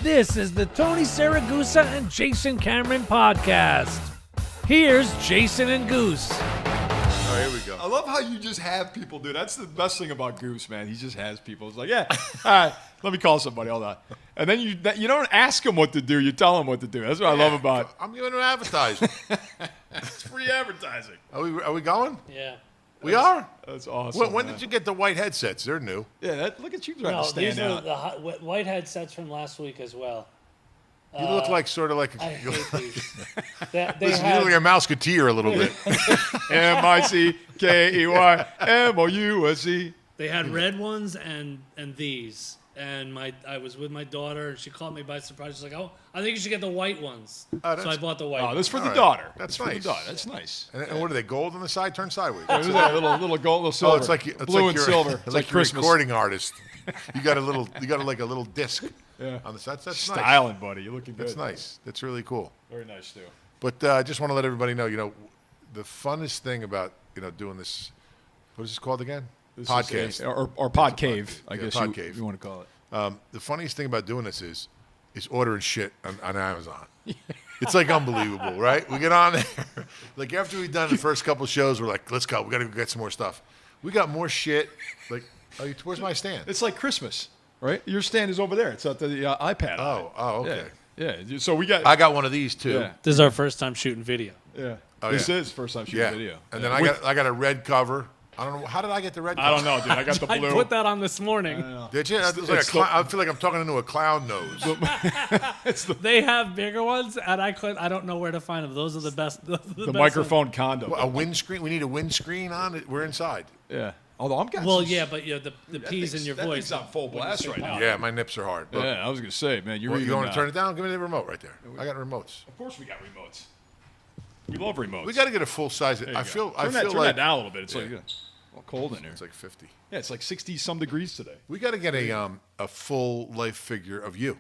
This is the Tony Saragusa and Jason Cameron podcast. Here's Jason and Goose. Oh, here we go. I love how you just have people do. That's the best thing about Goose, man. He just has people. It's like, yeah, all right, let me call somebody. Hold on. And then you don't ask them what to do. You tell them what to do. That's what I love about it. I'm giving them advertising. It's free advertising. Are we going? Yeah. We are? That's awesome. When did you get the white headsets? They're new. Yeah, look at you trying No, to stand these are out. the white headsets from last week as well. You look like sort of like I hate these. They listen, you have, look like a Mouseketeer a little bit. MICKEYMOUSE. they had red ones and these. And I was with my daughter, and she caught me by surprise. She's like, "Oh, I think you should get the white ones." So I bought the white Oh, ones. that's for the All right. daughter. That's for the nice. daughter. That's nice. And what are they? Gold on the side? Turn sideways. What is that? Little gold, little silver. Oh, it's like blue and you're, silver. It's It's like like you're a Christmas. recording artist. You got a little disc Yeah. on the side. That's Styling, buddy. You're looking good. nice. That's nice. That's really cool. Very nice too. But I just want to let everybody know, the funnest thing about doing this. What is this called again? This Podcast. is or Pod Cave, I Yeah, guess Pod you Cave. want to call it. The funniest thing about doing this is ordering shit on Amazon. It's like unbelievable, right? We get on there. Like after we've done the first couple shows, we're like, let's go. We got to get some more stuff. We got more shit. Like, where's my stand? It's like Christmas, right? Your stand is over there. It's at the iPad. Oh, okay. Yeah. So we got. I got one of these too. Yeah. This is our first time shooting video. Yeah. Oh, This yeah. is first time shooting Yeah. video. And Yeah. then I got a red cover. I don't know. How did I get the red cover? I don't know, dude. I got the I blue. put that on this morning. Did you? It was like I feel like I'm talking into a clown nose. They have bigger ones, and I don't know where to find them. Those are the best. The microphone condo. A windscreen. We need a windscreen on it. We're inside. Yeah. Although I'm guessing. Well, yeah, but the P's in your that voice. thing's on full blast right now. Yeah, my nips are hard. Look, Yeah, I was gonna say, man, you're well, you even, want to turn it down? Give me the remote right there. I got remotes. Of course, we got remotes. We love remotes. We got to get a full size. There you I go. feel turn like that down a little bit. It's Yeah. like well, cold in here. It's like 50. Yeah, it's like 60-some degrees today. We got to get a full life figure of you,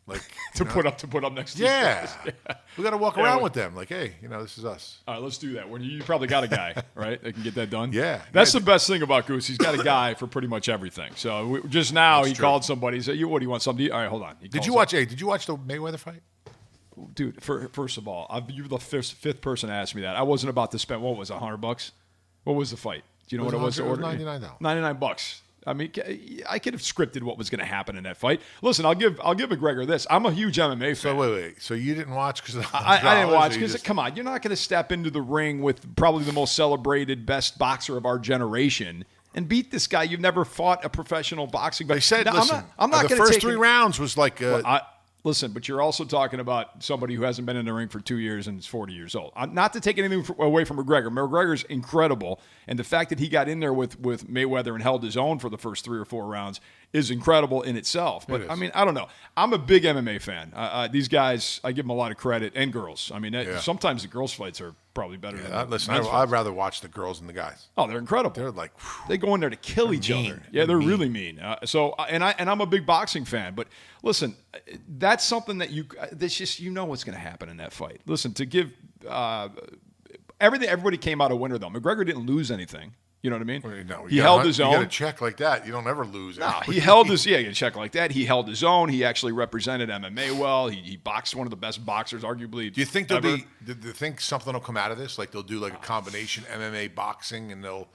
like To put up next to you. Yeah, we got to walk around we- with them. Like, hey, this is us. All right, let's do that. You probably got a guy, right, that can get that done? Yeah. That's the best thing about Goose. He's got a guy for pretty much everything. So just now he called somebody. He said, what do you want? Something? All right, hold on. Did you watch the Mayweather fight? Dude, first of all, you're the fifth person to ask me that. I wasn't about to spend, what was it, $100? What was the fight? Do you know what it was to order? $99. $99. I mean, I could have scripted what was going to happen in that fight. Listen, I'll give McGregor this. I'm a huge MMA fan. So wait. So you didn't watch because I didn't watch because, come on, you're not going to step into the ring with probably the most celebrated, best boxer of our generation and beat this guy. You've never fought a professional boxing. They said, now, listen, I'm not the going to first take 3 rounds was like. Listen, but you're also talking about somebody who hasn't been in the ring for 2 years and is 40 years old. Not to take anything away from McGregor. McGregor's incredible, and the fact that he got in there with Mayweather and held his own for the first 3 or 4 rounds is incredible in itself. But, I mean, I don't know. I'm a big MMA fan. These guys, I give them a lot of credit, and girls. I mean, sometimes the girls' fights are probably better than the listen, men's I'd fights. rather watch the girls than the guys. Oh, they're incredible. They're like, they go in there to kill each other. Yeah, they're really mean. And I'm a big boxing fan. But listen, that's something that that's just what's going to happen in that fight. Listen, to give everybody came out a winner though. McGregor didn't lose anything. You know what I mean? No, he held his own. You got a check like that, you don't ever lose. No, he held his. Yeah, you check like that. He held his own. He actually represented MMA well. He boxed one of the best boxers, arguably. Do you think do you think something will come out of this? Like they'll do like a combination MMA boxing, and they'll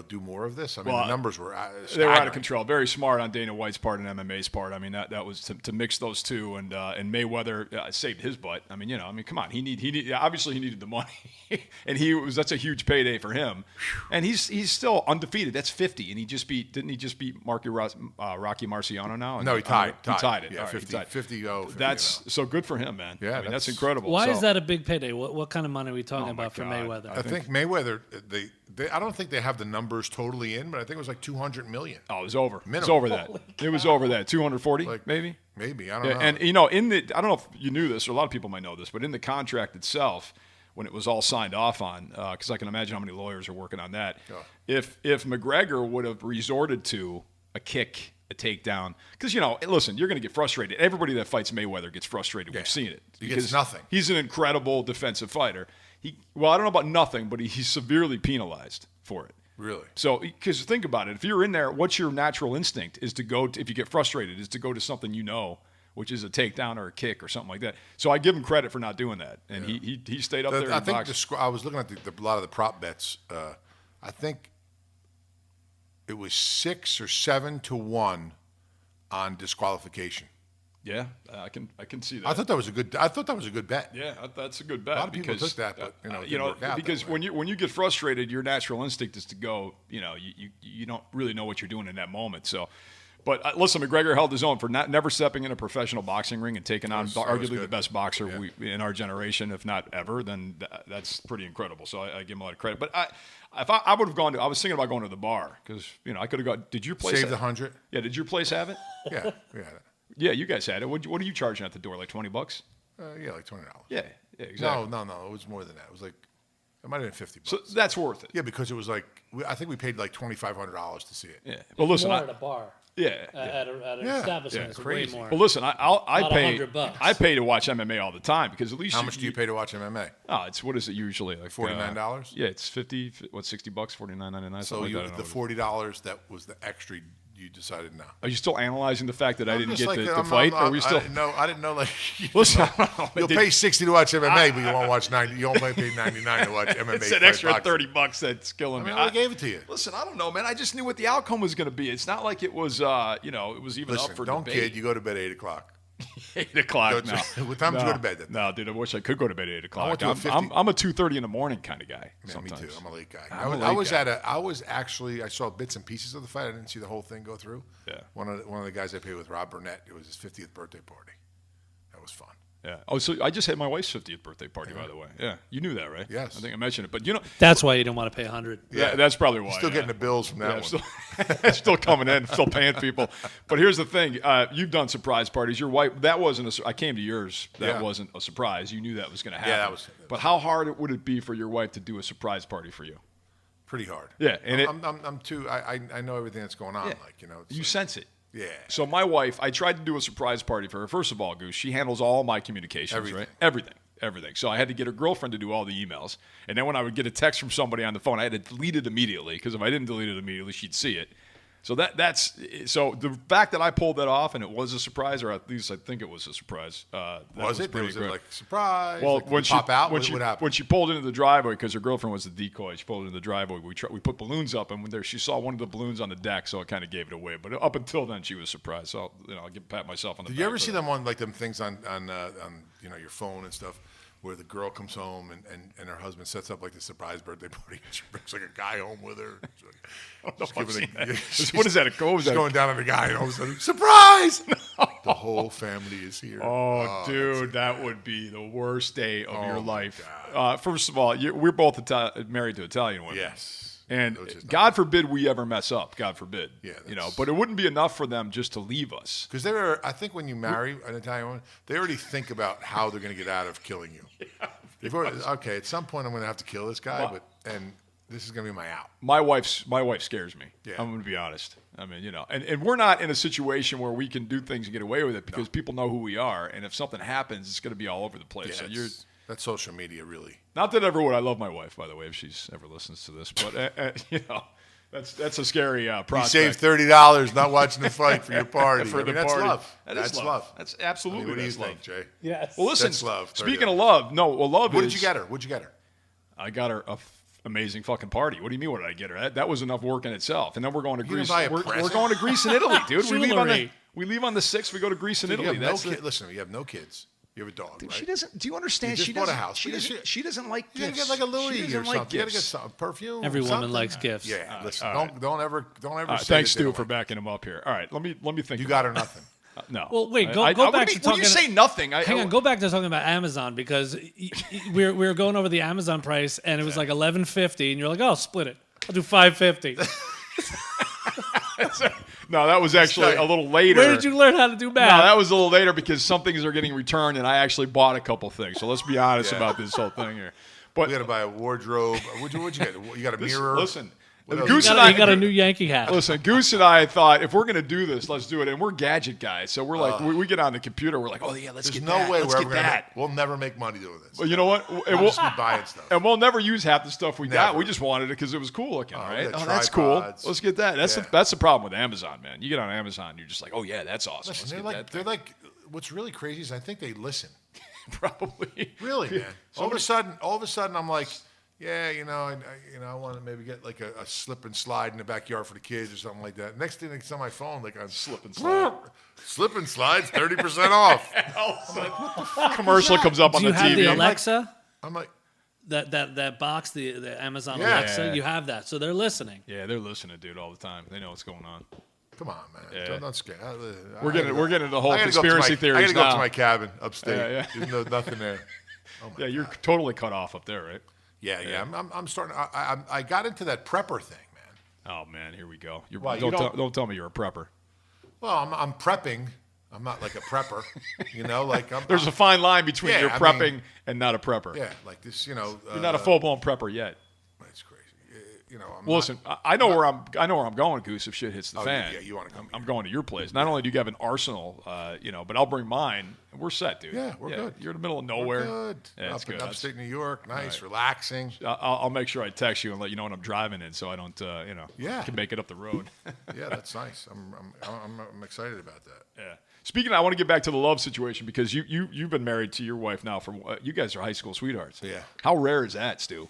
do more of this? I mean, the numbers were they were out of control. Very smart on Dana White's part and MMA's part. I mean, that was to mix those two, and Mayweather saved his butt. I mean, come on. Obviously he needed the money, and that's a huge payday for him. And he's still undefeated. That's 50, and didn't he just beat Rocky Marciano now? No, he tied. He tied it. Yeah, All right, 50. 50. That's so good for him, man. Yeah, I mean, that's incredible. Why is that a big payday? What kind of money are we talking about for God. Mayweather? I think Mayweather. I don't think they have the numbers totally in, but I think it was like $200 million. Oh, it was over. Minimum. It was over that. It was over that. 240, maybe. Maybe, I don't know. And I don't know if you knew this, or a lot of people might know this, but in the contract itself, when it was all signed off on, because I can imagine how many lawyers are working on that. Oh. If McGregor would have resorted to a kick, a takedown, because listen, you're going to get frustrated. Everybody that fights Mayweather gets frustrated. Yeah. We've seen it. He gets nothing. He's an incredible defensive fighter. I don't know about nothing, but he's severely penalized for it. Really? So, because think about it. If you're in there, what's your natural instinct is to go, if you get frustrated, is to go to something which is a takedown or a kick or something like that. So I give him credit for not doing that, and he stayed up there. I think I was looking at a lot of the prop bets. I think it was 6 or 7 to 1 on disqualification. Yeah, I can see that. I thought that was a good bet. Yeah, that's a good bet. A lot of people took that, but it didn't work out because that way. when you get frustrated, your natural instinct is to go. You don't really know what you're doing in that moment. So, but listen, McGregor held his own for never stepping in a professional boxing ring and taking on arguably the best boxer in our generation, if not ever. Then that's pretty incredible. So I give him a lot of credit. But if I would have gone to, I was thinking about going to the bar because I could have gone. Did your place save the 100? Yeah, did your place have it? Yeah, we had it. Yeah, you guys had it. What are you charging at the door? Like $20? Yeah, like $20. Yeah, exactly. No. It was more than that. It was like it might have been $50. So that's worth it. Yeah, because it was like I think we paid like $2,500 to see it. Yeah. Well, listen, more at a bar. Yeah. At an establishment, it's crazy. way more. Well, listen, I pay. $100. I pay to watch MMA all the time because at least. How much do you pay to watch MMA? Oh, it's what is it usually like $49? Yeah, it's $60. $60? $49.99. So the $40 that was the extra. You decided no. Are you still analyzing the fact that I didn't get like, the fight? Are we still? I didn't know. Like, listen, you'll pay $60 to watch MMA, but you won't watch 90. You only pay $99 to watch MMA. It's an extra $30 that's killing me. I gave it to you. Listen, I don't know, man. I just knew what the outcome was going to be. It's not like it was, it was even up for don't debate. kid. You go to bed 8 o'clock. 8 o'clock. No. What time did you go to bed then? No, dude, I wish I could go to bed at 8 o'clock. I went to a 50. I'm a 2:30 in the morning kind of guy. Yeah, me too. I'm a late guy. I saw bits and pieces of the fight. I didn't see the whole thing go through. Yeah. One of the guys I played with, Rob Burnett, it was his 50th birthday party. That was fun. Yeah. Oh, so I just had my wife's 50th birthday party, by the way. Yeah. You knew that, right? Yes. I think I mentioned it. But, That's why you don't want to pay $100. Yeah, that's probably why. Still getting the bills from that one. Still coming in, still paying people. But here's the thing. You've done surprise parties. Your wife, that wasn't I came to yours. That wasn't a surprise. You knew that was going to happen. Yeah, that was. But how hard would it be for your wife to do a surprise party for you? Pretty hard. Yeah. And I know everything that's going on. Yeah. You sense it. Yeah. So my wife, I tried to do a surprise party for her. First of all, Goose, she handles all my communications, right? Everything. So I had to get her girlfriend to do all the emails. And then when I would get a text from somebody on the phone, I had to delete it immediately because if I didn't delete it immediately, she'd see it. So that's the fact that I pulled that off and it was a surprise, or at least I think it was a surprise. Was it like surprise? Well, like, when she pop out, what happened? When she pulled into the driveway, because her girlfriend was the decoy, she pulled into the driveway. We put balloons up, and she saw one of the balloons on the deck, so it kind of gave it away. But up until then, she was surprised. So I'll pat myself on the back. Did you ever see them on like them things on your phone and stuff? Where the girl comes home and her husband sets up like the surprise birthday party. She brings like a guy home with her. What is that? She's going down on the guy and all of a sudden, surprise! The whole family is here. Oh dude, that would be the worst day of your life. First of all, we're both married to Italian women. Yes. And God forbid we ever mess up. God forbid. Yeah. But it wouldn't be enough for them just to leave us. Because I think when you marry an Italian woman, they already think about how they're going to get out of killing you. Okay, at some point I'm going to have to kill this guy, and this is going to be my out. My wife scares me. Yeah. I'm going to be honest. I mean, and we're not in a situation where we can do things and get away with it because people know who we are, and if something happens, it's going to be all over the place. Yeah, so that's social media, really. Not that ever would. I love my wife, by the way, if she's ever listens to this. But that's a scary prospect. You saved $30 not watching the fight for your party. That's party. Love. That's love. That's absolutely. What do you think, Jay? Yes. Well, listen. That's love. Speaking of love, love. What did you get her? I got her a amazing fucking party. What do you mean? What did I get her? That was enough work in itself. And then we're going to Greece. We're going to Greece and Italy, dude. We leave on the 6th. We go to Greece and Italy. Listen, you have no kids. You have a dog, dude, right? She doesn't. Do you understand? She bought a house. She doesn't like gifts. You gotta get like a Louis or something. Like you gotta get some perfume. Every woman likes gifts. Yeah. Listen. Don't ever. Thanks, Stu, for backing him up here. All right. Let me think. You got her nothing. No. Well, wait. Go back to talking. When you say nothing, hang on. Go back to talking about Amazon because we were going over the Amazon price and it was like $11.50 and you're like, oh, split it. I'll do $5.50. No, that was actually a little later. Where did you learn how to do math? No, that was a little later because some things are getting returned, and I actually bought a couple things. So let's be honest about this whole thing here. But we got to buy a wardrobe. What'd you get? You got a mirror? Listen. Goose and I got a new Yankee hat. Listen, Goose and I thought if we're going to do this, let's do it. And we're gadget guys, so we're like, we get on the computer, we're like, oh yeah, let's get that. There's no way we're going we'll never make money doing this. Well, you know what? We'll just be buying stuff. And we'll never use half the stuff we got. We just wanted it because it was cool looking, right? Oh, that's cool. Let's get that. That's the problem with Amazon, man. You get on Amazon, you're just like, oh yeah, that's awesome. Listen, they're like what's really crazy is I think they listen. Probably. Really, man. All of a sudden, I'm like, yeah, I want to maybe get like a slip and slide in the backyard for the kids or something like that. Next thing it's on my phone, like I'm Slip and slide. Slip and slides, 30% off. Commercial comes up on Do you the have TV. the Alexa? I'm like, that box, the Amazon Yeah. Alexa? Yeah. You have that, so they're listening. Yeah, they're listening, dude, all the time. They know what's going on. come on, man. Yeah. Don't scare. We're getting into the whole I gotta go up to conspiracy my- theories I gotta go up now. to my cabin upstate. Yeah, yeah. There's nothing there. Oh my Yeah, you're God. totally cut off up there, right? Yeah. I'm starting. I got into that prepper thing, man. Oh man, here we go. Why, you don't- Don't tell me you're a prepper. Well, I'm prepping. I'm not like a prepper, like I'm. There's a fine line between Yeah, you're I prepping mean- and not a prepper. Yeah, like this, You're not a full blown prepper yet. It's crazy. I'm Well, not- listen, I know where I'm going, Goose. If shit hits the fan, yeah, you wanna come I'm here. going to your place. Not only do you have an arsenal, but I'll bring mine. And we're set, dude. Yeah, we're good. You're in the middle of We're nowhere. good. Yeah, it's Up in good. upstate New York, nice, right. relaxing. I'll make sure I text you and let you know when I'm driving in, so I don't, Yeah. can make it up the road. Yeah, that's nice. I'm excited about that. Yeah. Speaking, I want to get back to the love situation because you've been married to your wife now for you guys are high school sweethearts. Yeah. How rare is that, Stu?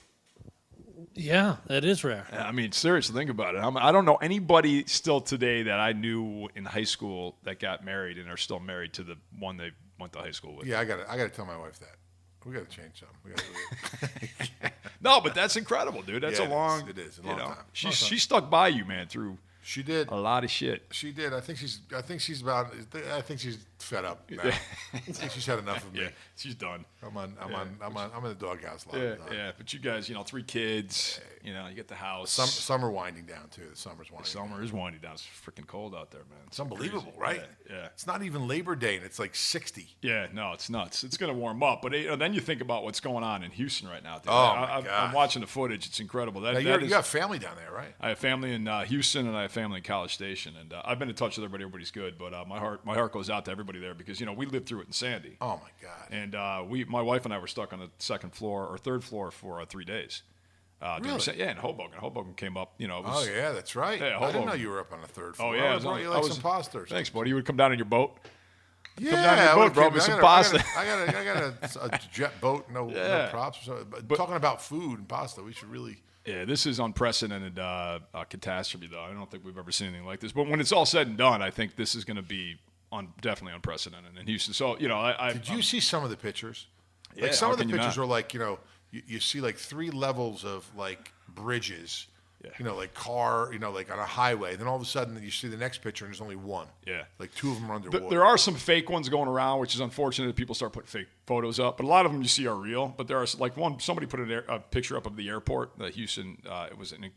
Yeah, that is rare. I mean, seriously, think about it. I don't know anybody still today that I knew in high school that got married and are still married to the one they went to high school with. Yeah, I gotta tell my wife that. We gotta change something. We gotta No, but that's incredible, dude. That's Yeah, a long. it is a long time. She stuck by you, man, through She did. a lot of shit. She did. I think she's fed up now. I think she's had enough of me. Yeah, she's done. I'm in the doghouse a lot Yeah, of the time. yeah. But you guys, 3 kids. You get the house. Summer winding down too. The summer's winding. down. Summer is winding down. It's freaking cold out there, man. It's unbelievable, right? Yeah. It's not even Labor Day, and it's like 60. Yeah, no, it's nuts. It's going to warm up, but then you think about what's going on in Houston right now. Dude. Oh, my I'm gosh. watching the footage. It's incredible. Now you have family down there, right? I have family in Houston and I have family in College Station, and I've been in touch with everybody. Everybody's good, but my heart goes out to everybody there because we lived through it in Sandy. Oh my God. And my wife and I were stuck on the second floor or third floor for 3 days. Really? Yeah, in Hoboken. Hoboken came up. It was, Oh yeah, that's right. Yeah, I didn't know Hoboken. you were up on the third floor. Oh yeah, I brought you like some pasta. Or Thanks, buddy. You would come down in your boat. Yeah, down your I boat, would've bro, came- with I some got a- pasta. I got a jet boat, no Yeah. props. But talking about food and pasta, we should really. Yeah, this is unprecedented catastrophe, though. I don't think we've ever seen anything like this. But when it's all said and done, I think this is going to be definitely unprecedented in Houston. So, Did you see some of the pictures? Yeah, Like some how of the can you pictures not? are like you see like 3 levels of like bridges. Yeah. Like car, like on a highway. Then all of a sudden you see the next picture and there's only one. Yeah. Like 2 of them are underwater. There are some fake ones going around, which is unfortunate that people start putting fake photos up. But a lot of them you see are real. But there are like somebody put a picture up of the airport, the Houston. It was in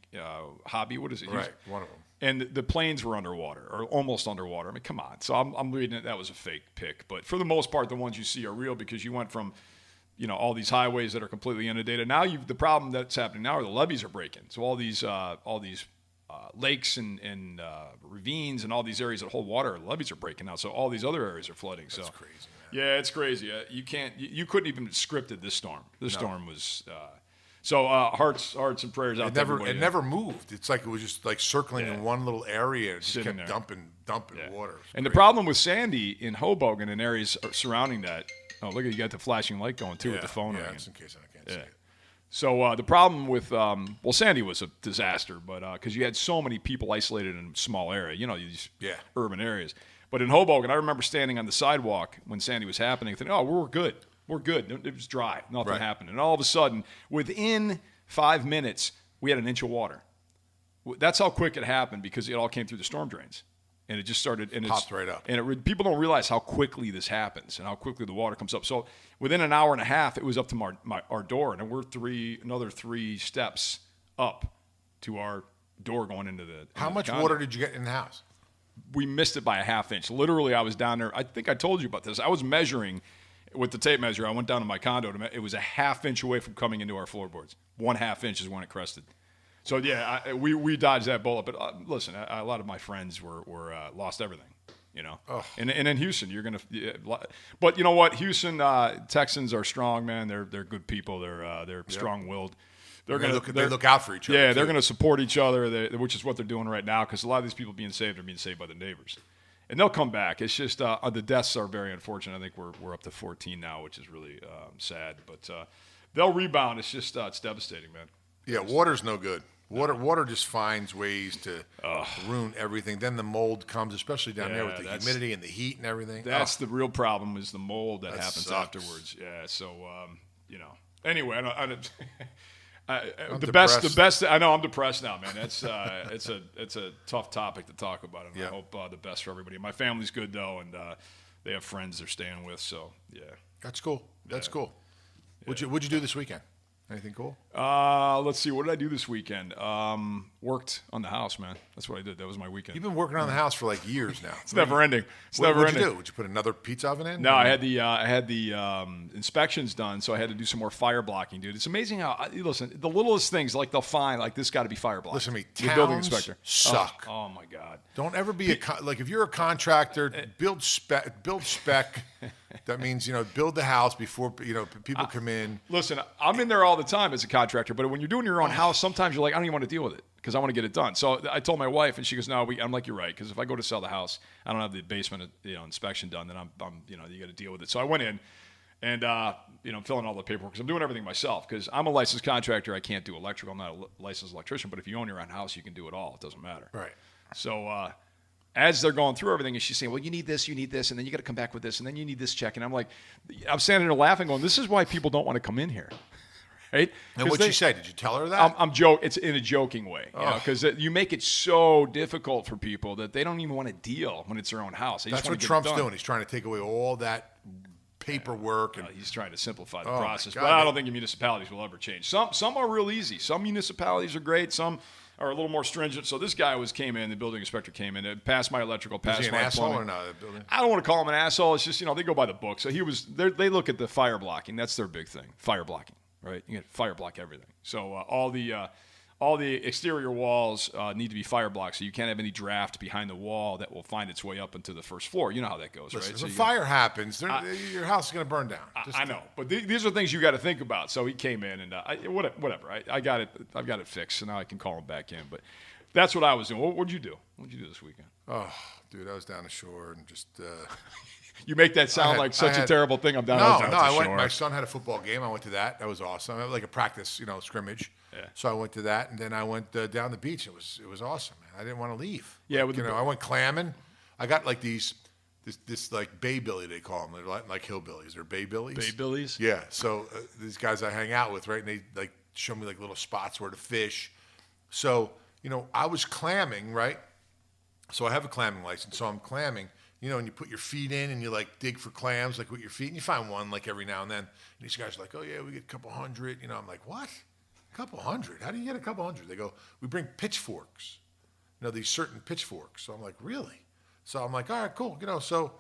Hobby. What is it? Right, one of them. And the planes were underwater or almost underwater. I mean, come on. So I'm reading it. That was a fake pic. But for the most part, the ones you see are real because you went from all these highways that are completely inundated. Now the problem that's happening now are the levees are breaking. So all these lakes and ravines and all these areas that hold water, levees are breaking out. So all these other areas are flooding. That's crazy, man. Yeah, it's crazy. You couldn't even have scripted this storm. This storm was. So hearts and prayers out to everybody. It never moved. It's like it was just like circling in one little area and just Sitting kept there. dumping Yeah. water. And the problem with Sandy in Hoboken and areas surrounding that. Oh, look at you got the flashing light going too with the phone ringing. Just in case I can't see it. So the problem with Sandy was a disaster, but because you had so many people isolated in a small area, these urban areas. But in Hoboken, I remember standing on the sidewalk when Sandy was happening, thinking, "Oh, we're good. We're good. It was dry. Nothing happened." And all of a sudden, within 5 minutes, we had an inch of water. That's how quick it happened because it all came through the storm drains. And it just started, and Popped right up. And people don't realize how quickly this happens and how quickly the water comes up. So within an hour and a half, it was up to our door, and we're another 3 steps up to our door going into the. How much condo. water did you get in the house? We missed it by a half inch. Literally, I was down there. I think I told you about this. I was measuring with the tape measure. I went down to my condo. It was a half inch away from coming into our floorboards. 1/2 inch is when it crested. So yeah, we dodged that bullet. But listen, a lot of my friends were lost everything, And in Houston, you're gonna. But you know what? Houston Texans are strong, man. They're good people. They're strong-willed. They look out for each other. Yeah, they're going to support each other, which is what they're doing right now. Because a lot of these people being saved are being saved by the neighbors. and they'll come back. It's just the deaths are very unfortunate. I think we're up to 14 now, which is really sad. But they'll rebound. It's just it's devastating, man. Yeah, water's no good. Water just finds ways to ruin everything. Then the mold comes, especially down there with the humidity and the heat and everything. That's the real problem is the mold that happens sucks. Afterwards. Yeah, so Anyway, the depressed. best. I know I'm depressed now, man. That's it's a tough topic to talk about, and I hope the best for everybody. My family's good though, and they have friends they're staying with. So yeah, that's cool. That's cool. What'd you do this weekend? Anything cool? Let's see. What did I do this weekend? Worked on the house, man. That's what I did. That was my weekend. You've been working on the house for like years now. It's never ending. What'd you do? Would you put another pizza oven in? No, I had the inspections done, so I had to do some more fire blocking, dude. It's amazing how listen, the littlest things like they'll find like this got to be fire blocked. Listen to me, the building inspector suck. Oh my god. Don't ever be like if you're a contractor, build spec. That means build the house before people come in. Listen, I'm in there all the time as a contractor, but when you're doing your own house, sometimes you're like, I don't even want to deal with it because I want to get it done. So I told my wife, and she goes, "No, I'm like, you're right, because if I go to sell the house, I don't have the basement inspection done, then I'm you got to deal with it." So I went in, and I'm filling all the paperwork because I'm doing everything myself because I'm a licensed contractor. I can't do electrical. I'm not a licensed electrician, but if you own your own house, you can do it all. It doesn't matter. Right. So. As they're going through everything, and she's saying, well, you need this, and then you got to come back with this, and then you need this check. And I'm like, I'm standing there laughing going, this is why people don't want to come in here. Right? And what'd she say? Did you tell her that? I'm joking. It's in a joking way. Because you make it so difficult for people that they don't even want to deal when it's their own house. That's what Trump's doing. He's trying to take away all that paperwork. And he's trying to simplify the process. But I don't think municipalities will ever change. Some are real easy. Some municipalities are great. Some are a little more stringent. So this guy the building inspector came in, and passed my electrical, passed Is he my an asshole plumbing. or not? Building? I don't want to call him an asshole. It's just, they go by the book. So they look at the fire blocking. That's their big thing. Fire blocking, right? You get fire block everything. So all the exterior walls need to be fire blocked, so you can't have any draft behind the wall that will find its way up into the first floor. You know how that goes, Listen, right? If so a fire happens, your house is going to burn down. I know, but these are things you got to think about. So he came in, and whatever. I got it. I've got it fixed, so now I can call him back in. But that's what I was doing. What'd you do? What'd you do this weekend? Oh, dude, I was down the shore and just. You make that sound like such a terrible thing. I'm down. No, I went. My son had a football game. I went to that. That was awesome. I had like a practice, scrimmage. Yeah. So I went to that, and then I went down the beach. It was awesome, man. I didn't want to leave. Yeah, I went clamming. I got like this like bay billy they call them. They're like hillbillies. They're bay billies. Bay billies. Yeah. So these guys I hang out with, right? And they like show me like little spots where to fish. So I was clamming, right? So I have a clamming license. So I'm clamming. And you put your feet in and you like dig for clams like with your feet, and you find one like every now and then. And these guys are like, oh yeah, we get a couple hundred. I'm like, what? A couple hundred? How do you get a couple hundred? They go, we bring pitchforks. These certain pitchforks. So I'm like, really? So I'm like, all right, cool. So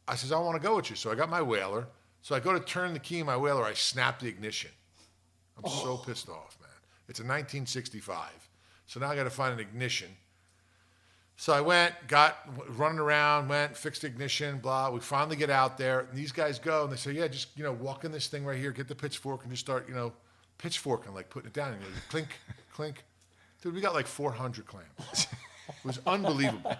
I says, I want to go with you. So I got my whaler. So I go to turn the key in my whaler. I snap the ignition. I'm so pissed off, man. It's a 1965. So now I got to find an ignition. So I went, running around, fixed the ignition, blah. We finally get out there, and these guys go, and they say, yeah, just, walk in this thing right here, get the pitchfork, and just start, pitchforking, like putting it down, and clink, clink. Dude, we got like 400 clams. It was unbelievable.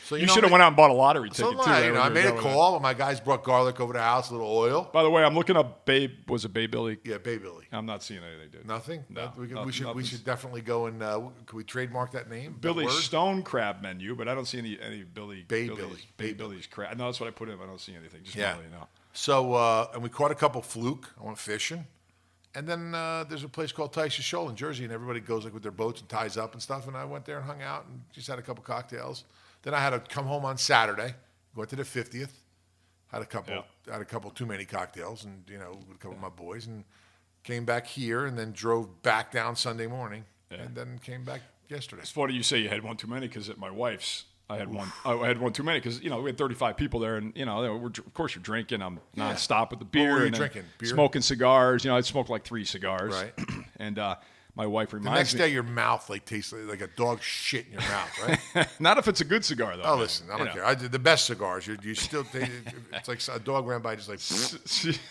So you should have went out and bought a lottery ticket, too. I made a call, and my guys brought garlic over the house, a little oil. By the way, I'm looking up was it Bay Billy? Yeah, Bay Billy. I'm not seeing anything, dude. Nothing? No. We should definitely go and, could we trademark that name? Billy Stone crab menu, but I don't see any Billy. Bay Billy. Bay Billy's crab. No, that's what I put in. I don't see anything. Just yeah. Really, no. So, and we caught a couple fluke. I went fishing. And then there's a place called Tyson's Shoal in Jersey, and everybody goes like with their boats and ties up and stuff. And I went there and hung out and just had a couple cocktails. Then I had to come home on Saturday, went to the 50th, had a couple too many cocktails, and with a couple of my boys, and came back here, and then drove back down Sunday morning, and then came back yesterday. It's funny you say you had one too many because at my wife's. I had one too many because we had 35 people there, and of course you're drinking. I'm nonstop with the beer. What were you and drinking? Beer? Smoking cigars. I'd smoke like 3 cigars. Right. And My wife The reminds next me. day, your mouth tastes like a dog shit in your mouth, right? Not if it's a good cigar, though. Oh, man. listen, I don't care. I did the best cigars. You still, it's like a dog ran by, just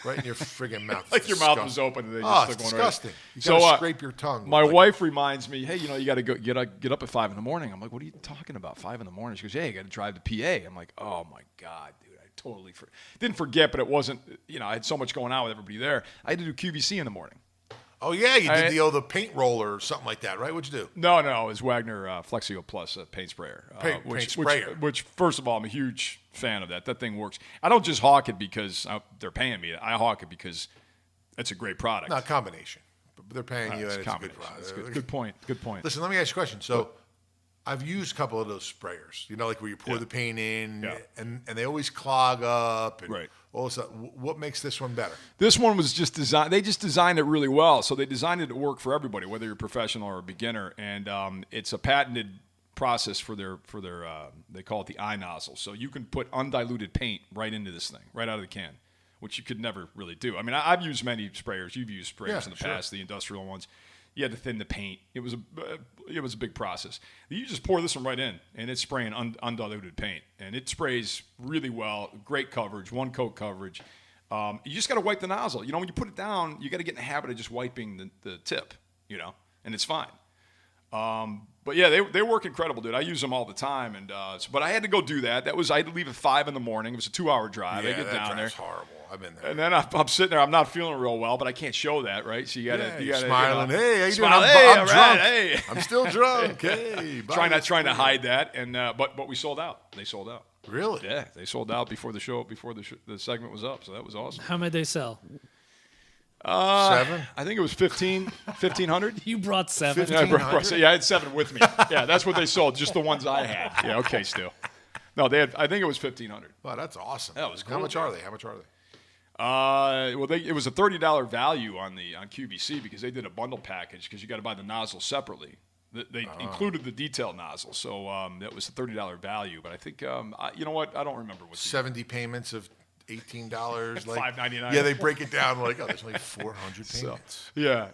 right in your friggin' mouth. Like your mouth was open and they just it's took one disgusting. Right. You gotta scrape your tongue. My wife reminds me, hey, you got to go get up at 5 a.m. I'm like, what are you talking about? 5 a.m. She goes, yeah, you got to drive to PA. I'm like, oh my God, dude, I totally didn't forget, but it wasn't. I had so much going on with everybody there. I had to do QVC in the morning. Oh yeah, you did the paint roller or something like that, right? What'd you do? No, it was Wagner Flexio Plus paint sprayer. Paint sprayer. Which, first of all, I'm a huge fan of that. That thing works. I don't just hawk it because they're paying me. I hawk it because it's a great product. Not a combination, but they're paying you, It's and a it's a good product. It's good. Good point. Good point. Listen, let me ask you a question. So, I've used a couple of those sprayers. Like where you pour the paint in, and they always clog up. And right. All of a sudden, what makes this one better? This one was just designed. They just designed it really well. So they designed it to work for everybody, whether you're a professional or a beginner. And it's a patented process for their. They call it the eye nozzle. So you can put undiluted paint right into this thing, right out of the can, which you could never really do. I mean, I've used many sprayers. You've used sprayers in the past, the industrial ones. You had to thin the paint. It was a big process. You just pour this one right in, and it's spraying undiluted paint, and it sprays really well. Great coverage, one coat coverage. You just got to wipe the nozzle. When you put it down, you got to get in the habit of just wiping the tip. And it's fine. But yeah, they work incredible, dude. I use them all the time, and but I had to go do that. I had to leave at 5 a.m. It was a 2-hour drive. Yeah, I get down there. horrible. I've been there. And then I'm sitting there. I'm not feeling real well, but I can't show that, right? So you got to smiling. Hey, how you doing? Smile, I'm drunk. Right, hey. I'm still drunk. Hey, trying to hide that, and but we sold out. They sold out. Really? Yeah, they sold out before the show, the segment was up. So that was awesome. How many they sell? 7? I think it was 1,500. You brought 7. Yeah, I had 7 with me. Yeah, that's what they sold. Just the ones I had. Yeah, okay, Stu. No, they had. I think it was 1,500. Wow, that's awesome. That was cool. How much are they? It was a $30 value on QVC because they did a bundle package because you got to buy the nozzle separately. They included the detail nozzle, so that was a $30 value. But I think you know what? I don't remember what 70 payments of $18, like $5.99. Yeah, they break it down like, there's only 400 payments. Yeah.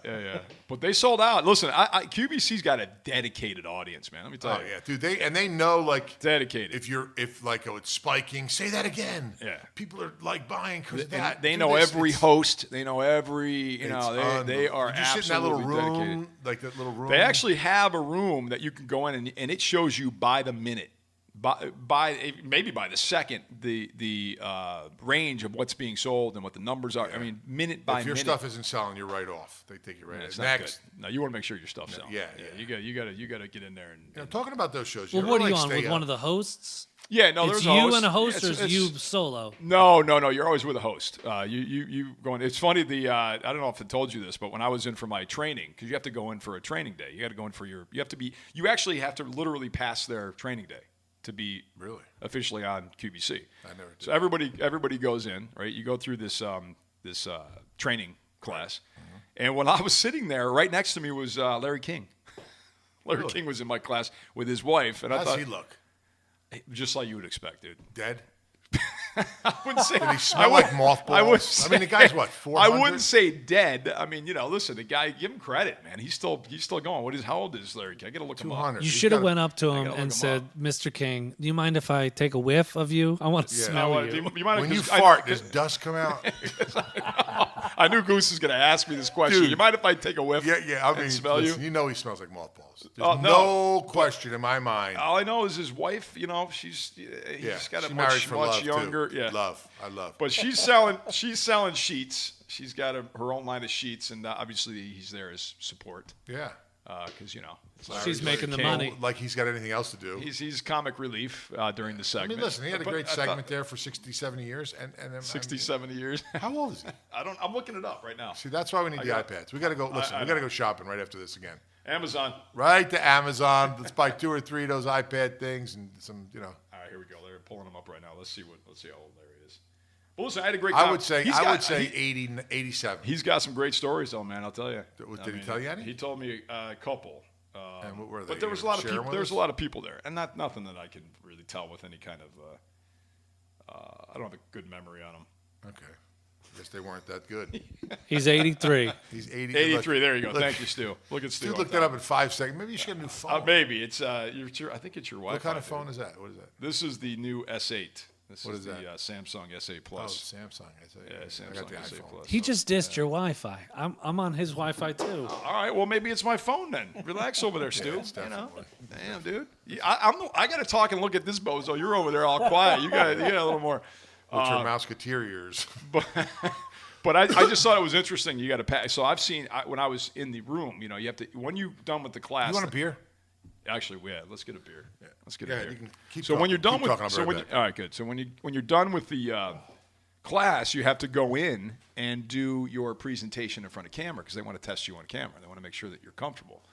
But they sold out. Listen, QVC's got a dedicated audience, man. Let me tell you. Oh yeah, dude. They know dedicated. If it's spiking, say that again. Yeah. People are buying because of that. They know every host. They know every. They are Did you sit in that little room, dedicated. like that little room? They actually have a room that you can go in and it shows you by the minute. Maybe by the second, the range of what's being sold and what the numbers are. Yeah. I mean, minute by minute. If your stuff isn't selling, you're right off. They take you right. It's next. Not good. No, you want to make sure your stuff's selling. Yeah. You got to get in there and. Talking about those shows. Well, what are you on with one of the hosts? Yeah, no, it's there's a host. You and a host, or is you solo? No. You're always with a host. You going? It's funny. I don't know if I told you this, but when I was in for my training, because you have to go in for a training day. You got to go in for your. You actually have to literally pass their training day to be officially on QVC. I never did. So everybody goes in, right? You go through this training class, and when I was sitting there, right next to me was Larry King. Larry King was in my class with his wife, and How I thought, does he look? Just like you would expect, dude. Dead? I wouldn't say. Did he smell like mothballs? I mean, the guy's what, 400? I wouldn't say dead. I mean, listen, the guy, give him credit, man. He's still going. How old is Larry King? I got to look him up. You should have went up to him and said, "Mr. King, do you mind if I take a whiff of you? I want to smell you." When you fart, does dust come out? I knew Goose was going to ask me this question. Dude, you mind if I take a whiff? Yeah. I mean, smell you? You know he smells like mothballs. There's no question in my mind. All I know is his wife. He's got a much younger. Too. Yeah, I love. But she's selling sheets. She's got her own line of sheets, and obviously he's there as support. Yeah. Because she's making the money. Like he's got anything else to do. He's comic relief during the segment. I mean, listen, he had a great segment there for 60, 70 years, and 60, 70 years. How old is he? I'm looking it up right now. See, that's why we need the iPads. We got to go. Listen, we got to go shopping right after this again. Amazon. Right to Amazon. Let's buy 2 or 3 of those iPad things and some, All right, here we go. They're pulling them up right now. Let's see how old Larry is. Well, listen, I had a great time. I would say 80, 87. He's got some great stories, though, man. I'll tell you. Did he tell you any? He told me a couple. And what were they? But there was a lot of people. There was a lot of people there, and nothing that I can really tell with any kind of. I don't have a good memory on them. Okay. Guess they weren't that good. He's 83. He's 80. 83. There you go. Look, Thank you, Stu. Look at Stu. Stu looked that up in 5 seconds. Maybe you should get a new phone. Maybe it's I think it's your Wi-Fi. What kind of phone is that? What is that? This is the new S8. What is the that? Samsung S8 Oh, Plus. Samsung. Yeah, I got Samsung the S8 iPhone. Plus. He just dissed your Wi-Fi. I'm on his Wi-Fi too. All right, well maybe it's my phone then. Relax over there, Stu. it's definitely. Damn, dude. I got to talk and look at this bozo. You're over there all quiet. You got a little more. What's your Mouseketeer ears? But I just thought it was interesting. You got to pass. So I've seen when I was in the room. You know, you have to when you're done with the class. You want a beer? Actually, yeah. Let's get a beer. Yeah, let's get a beer. You can keep so talking. when you're done Keep with talking, so I'll be when right all right, good. So when you're done with the class, you have to go in and do your presentation in front of camera because they want to test you on camera. They want to make sure that you're comfortable.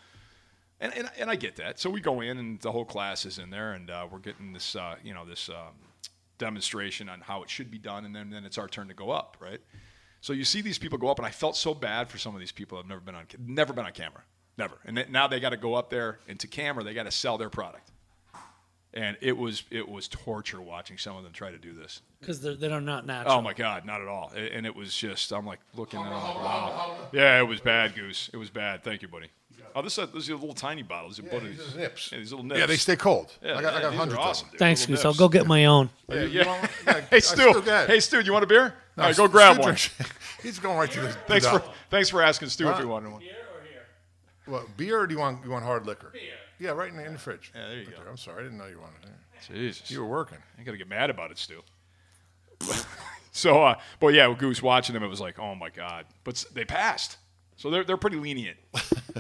And I get that. So we go in and the whole class is in there and we're getting this demonstration on how it should be done, and then it's our turn to go up, right? So you see these people go up, and I felt so bad for some of these people that have never been on camera, never. And now they got to go up there into camera. They got to sell their product, and it was torture watching some of them try to do this Because they're not natural. Oh my God, not at all. And it was just I'm like looking at it, like, wow. Yeah, it was bad, Goose. It was bad. Thank you, buddy. Oh, this is a little tiny bottle. These are These are nips. Yeah, these little nips. Yeah, they stay cold. Yeah, I got these hundreds are awesome, of them. dude. Thanks, Little Goose. I'll nips. go get my own. Yeah. Hey, Hey, Stu. Hey, Stu, do you want a beer? All right, go grab one. He's going right to the. Thanks for asking Stu if you wanted one. Here or here? What, beer or do you want hard liquor? Beer. Yeah, right in the fridge. Yeah, there you Right go. there. I'm sorry, I didn't know you wanted it. Jesus. You were working. I got to get mad about it, Stu. So, but yeah, with Goose watching them, it was like, oh my God. But they passed. So they're pretty lenient.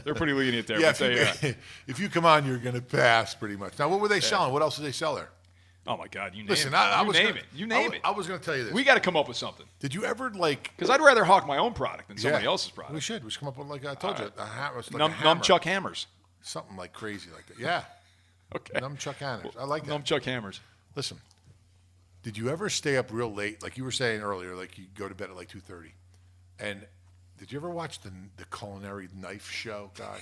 They're pretty lenient there. Yeah, but if you come on, you're going to pass pretty much. Now, what were they selling? What else did they sell there? oh my God, you name Listen, it. You name it. I was going to tell you this. We got to come up with something. Did you ever like? Because I'd rather hawk my own product than somebody Yeah, else's product. We should. We should come up with like I told you, a hammer. Nunchuck hammers. Something like crazy like that. Yeah. Okay. Nunchuck hammers. I like that. Nunchuck hammers. Listen, did you ever stay up real late? Like you were saying earlier, like you go to bed at like 2:30. And did you ever watch the culinary knife show, God?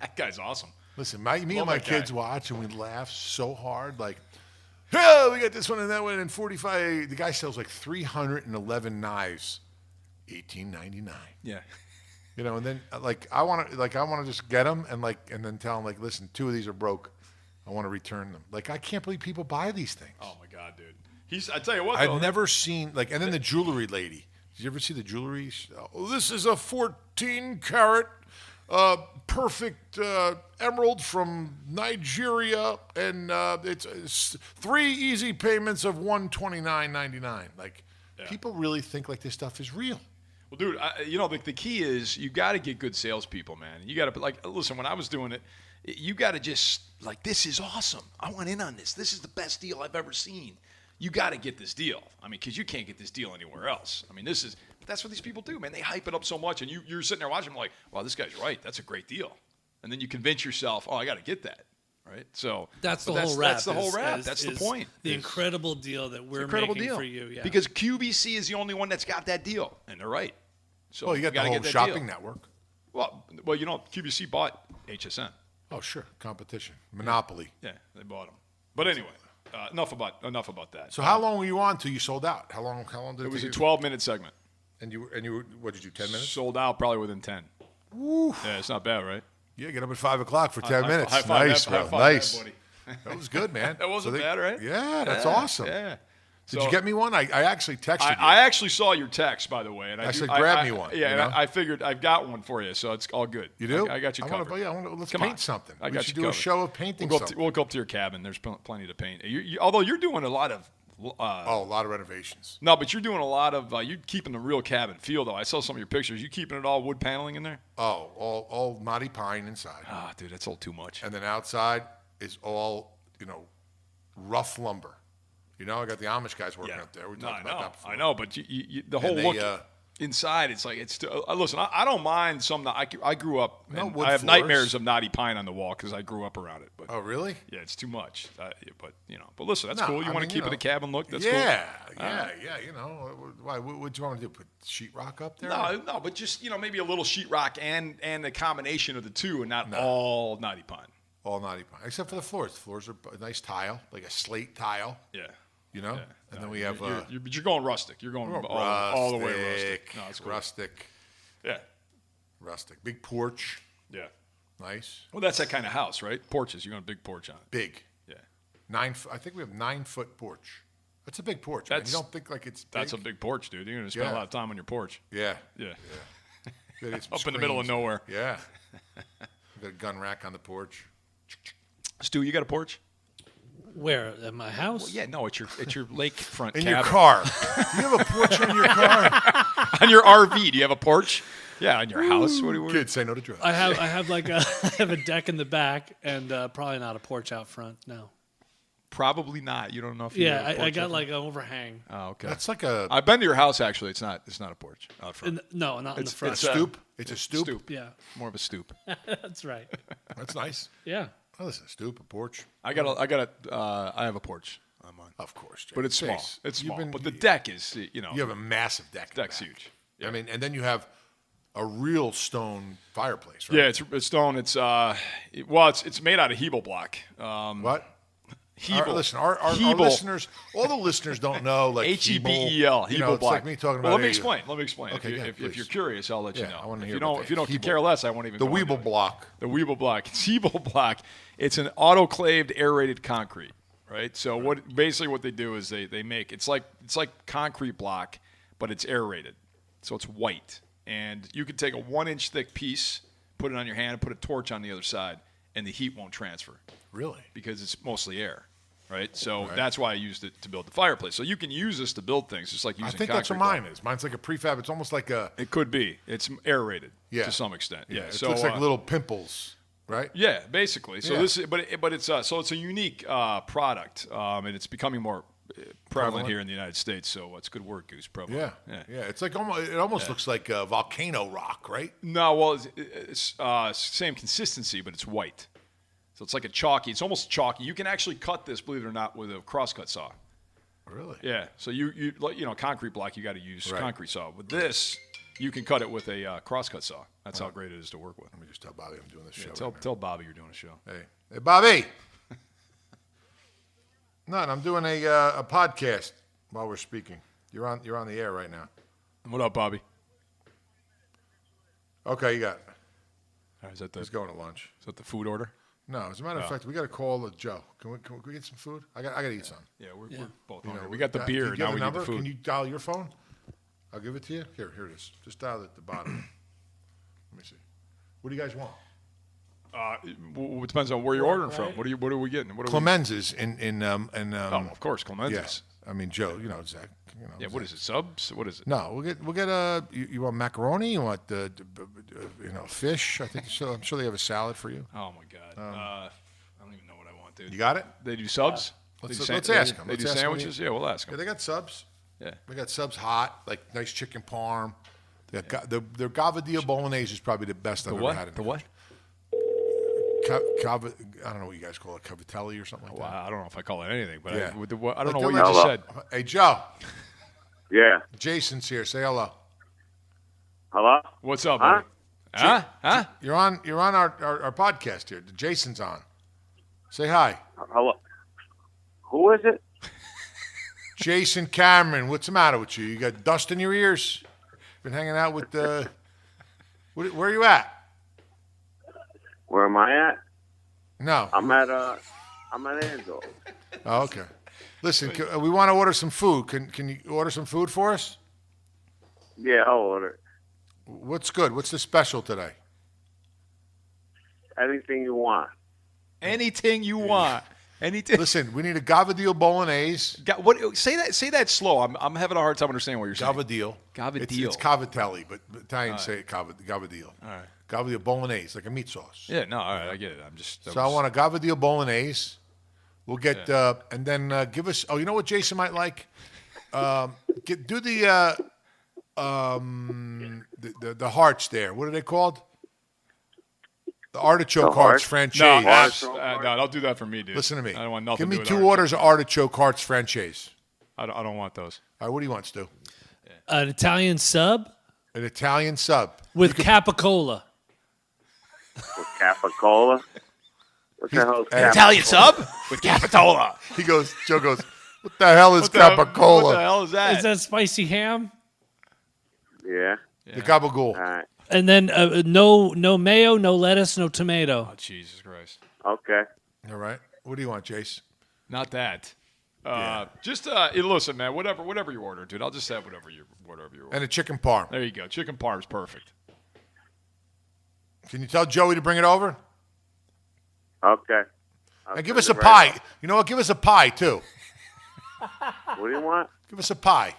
That guy's awesome. Listen, me and my that guy. kids watch and we laugh so hard. Like, oh, we got this one and that one and 45. The guy sells like 311 knives, $18.99. Yeah. You know, and then I want to just get them and then tell them like, listen, 2 of these are broke. I want to return them. Like, I can't believe people buy these things. Oh my God, dude. I tell you what, I've though, never seen and then the jewelry lady. Did you ever see the jewelry? Oh, this is a 14-carat perfect emerald from Nigeria, and it's 3 easy payments of $129.99. Like, people really think like this stuff is real. Well, dude, the key is you got to get good salespeople, man. You got to listen. When I was doing it, you got to just this is awesome. I want in on this. This is the best deal I've ever seen. You got to get this deal. I mean, because you can't get this deal anywhere else. I mean, that's what these people do, man. They hype it up so much, and you're sitting there watching them like, wow, this guy's right. That's a great deal. And then you convince yourself, oh, I got to get that, right? So That's the whole wrap. That's the whole wrap. That's the point. The incredible deal that we're incredible making deal for you. Yeah. Because QVC is the only one that's got that deal, and they're right. So Well, you got the gotta whole get that shopping deal. network. Well, QVC bought HSN. Oh, sure, competition, monopoly. Yeah, they bought them. But anyway, enough about that. So how long were you on till you sold out? How long did it It was a take? 12-minute segment. And you were, what did you do? 10 minutes? Sold out probably within 10. Woo. Yeah, it's not bad, right? Yeah, get up at 5 o'clock for 10 minutes. High five Nice, that, bro. high five Nice. that, buddy. That was good, man. That wasn't bad, right? Yeah, that's awesome. Yeah. Did you get me one? I actually texted you. I actually saw your text, by the way, and I said, grab me one, Yeah, you and know? I figured I've got one for you, so it's all good. You do? I got you covered. Let's Come paint on. something. I We got should you do a covered. show of painting something. We'll go up to your cabin. There's plenty to paint. Although you're doing a lot of. A lot of renovations. No, but you're doing a lot of. You're keeping the real cabin feel, though. I saw some of your pictures. You keeping it all wood paneling in there? Oh, all knotty pine inside. Ah, dude, that's all too much. And then outside is all, rough lumber. I got the Amish guys working up there. We talked about that before. I know, but the whole they, look inside, it's like it's. Listen, I don't mind some. I grew up. No And wood I have floors. nightmares of knotty pine on the wall because I grew up around it. But Oh, really? yeah, it's too much. But listen, that's No, cool. You I want mean, to keep it a cabin look? That's yeah, cool. yeah. Why? What would you want to do? Put sheetrock up there? No, but just maybe a little sheetrock and a combination of the two, and not all knotty pine. All knotty pine, except for the floors. The floors are a nice tile, like a slate tile. Yeah. you know. Yeah. And then we have but you're going rustic. You're going all the way rustic. No, it's cool. Rustic. Yeah. Rustic. Big porch. Yeah. Nice. Well, that's that kind of house, right? Porches. You want a big porch on it. Big. Yeah. I think we have 9-foot porch. That's a big porch. Man. You don't think like it's big? That's a big porch, dude. You're going to spend a lot of time on your porch. Yeah. Yeah. Up in the middle of nowhere. Yeah. We got a gun rack on the porch. Stu, you got a porch? Where? At my house? Well, yeah, no, it's your lakefront in cabin. Your car. Do you have a porch on your car? On your RV, do you have a porch? Yeah, on your house. What do you? Kids say no to drugs. I have like I have a deck in the back and probably not a porch out front. No. Probably not. You don't know if you have a porch I got out like an overhang. Oh, okay. That's like a. I've been to your house actually. It's not a porch out front. No, not in the front. It's a stoop. It's a stoop. Yeah. More of a stoop. That's right. That's nice. Yeah. Oh, listen, a stoop, a porch. I have a porch on mine. Of course, Jay. But it's small. Jeez. It's small. But But the deck is, you have a massive deck. Deck's huge. Yeah. I mean, and then you have a real stone fireplace, right? Yeah, it's stone. It's it's made out of Hebel block. What? Hebel. Our listeners, all the listeners don't know like Hebel. Hebel it's block. like me talking about. Well, let me explain. Okay, if you're curious, I'll let you know. I want to if hear. If you don't care less, I won't even. The go into Weeble it. block. The Weeble block. It's Hebel block. It's an autoclaved aerated concrete, right? So what they do is they make it's like concrete block, but it's aerated, so it's white, and you can take a 1-inch thick piece, put it on your hand, and put a torch on the other side, and the heat won't transfer. Really? Because it's mostly air. Right, so that's why I used it to build the fireplace. So you can use this to build things, just like using. I think that's what mine is. Mine's like a prefab. It's almost like a. It could be. It's aerated to some extent. Yeah, it so looks like little pimples, right? Yeah, basically. So it's a unique product, and it's becoming more prevalent here in the United States. So it's good work, Goose. Prevalent. Yeah. It's like it almost looks like volcano rock, right? No, well, it's same consistency, but it's white. So it's like a chalky. It's almost chalky. You can actually cut this, believe it or not, with a crosscut saw. Really? Yeah. So you concrete block, you got to use concrete saw. With this, you can cut it with a crosscut saw. That's how great it is to work with. Let me just tell Bobby I'm doing this show. Tell Bobby you're doing a show. Hey, Bobby. I'm doing a podcast while we're speaking. You're on the air right now. What up, Bobby? Okay, you got it. Right, He's going to lunch. Is that the food order? No, as a matter of fact, we got to call Joe. Can we get some food? I got to eat some. Yeah, we're both hungry. We got the beer. Now we need the food. Can you dial your phone? I'll give it to you. Here it is. Just dial it at the bottom. Let me see. What do you guys want? It depends on where you're ordering from. What are we getting? Clemenz's in of course, Clemenz's. Yes. I mean, Joe, Zach. Yeah, Zach. what is it? Subs? What is it? No, we'll get you want macaroni? You want fish? I think so. I'm sure they have a salad for you. Oh my God. I don't even know what I want, dude. You got it? They do subs. Let's ask them. They do sandwiches. Yeah, we'll ask them. Yeah, they got subs. Yeah, they got subs hot, like nice chicken parm. Their Gavadillo bolognese is probably the best I've ever had. The what? I don't know what you guys call it, cavatelli or something like that. I don't know if I call it anything, but I don't know what hello. you just said. Hey, Joe. Yeah. Jason's here. Say hello. Hello? What's up, buddy? Huh? You're on our podcast here. Jason's on. Say hi. Hello. Who is it? Jason Cameron. What's the matter with you? You got dust in your ears? Been hanging out with where are you at? Where am I at? No. I'm at Anzo. Oh, okay. Listen, we want to order some food. Can you order some food for us? Yeah, I'll order. What's good? What's the special today? Anything you want. Anything you want. Anything. Listen, we need a Gavadillo bolognese. Say that slow. I'm having a hard time understanding what you're saying. Gavadillo. It's cavatelli, but Italians say Gavadillo. All right. Gavadillo bolognese, like a meat sauce. Yeah, no, all right, I get it. I want a Gavadillo bolognese. We'll get and then give us. Oh, you know what Jason might like? Do the hearts there. What are they called? The artichoke hearts franchise. No, don't do that for me, dude. Listen to me. I don't want nothing. Give me 2 orders of artichoke hearts franchise. I don't want those. All right, what do you want, Stu? An Italian sub An Italian sub with capicola. With Capicola? What the hell is Italian sub with Capitola. Joe goes, What the hell is What the capicola? hell is that? Is that spicy ham? Yeah. The gabagool. All right. And then no mayo, no lettuce, no tomato. Oh, Jesus Christ. Okay. All right. What do you want, Jace? Not that. Just listen, man. Whatever you order, dude. I'll just have whatever you order. And a chicken parm. There you go. Chicken parm's perfect. Can you tell Joey to bring it over? Okay. And give us a pie. You know what? Give us a pie, too. What do you want? Give us a pie.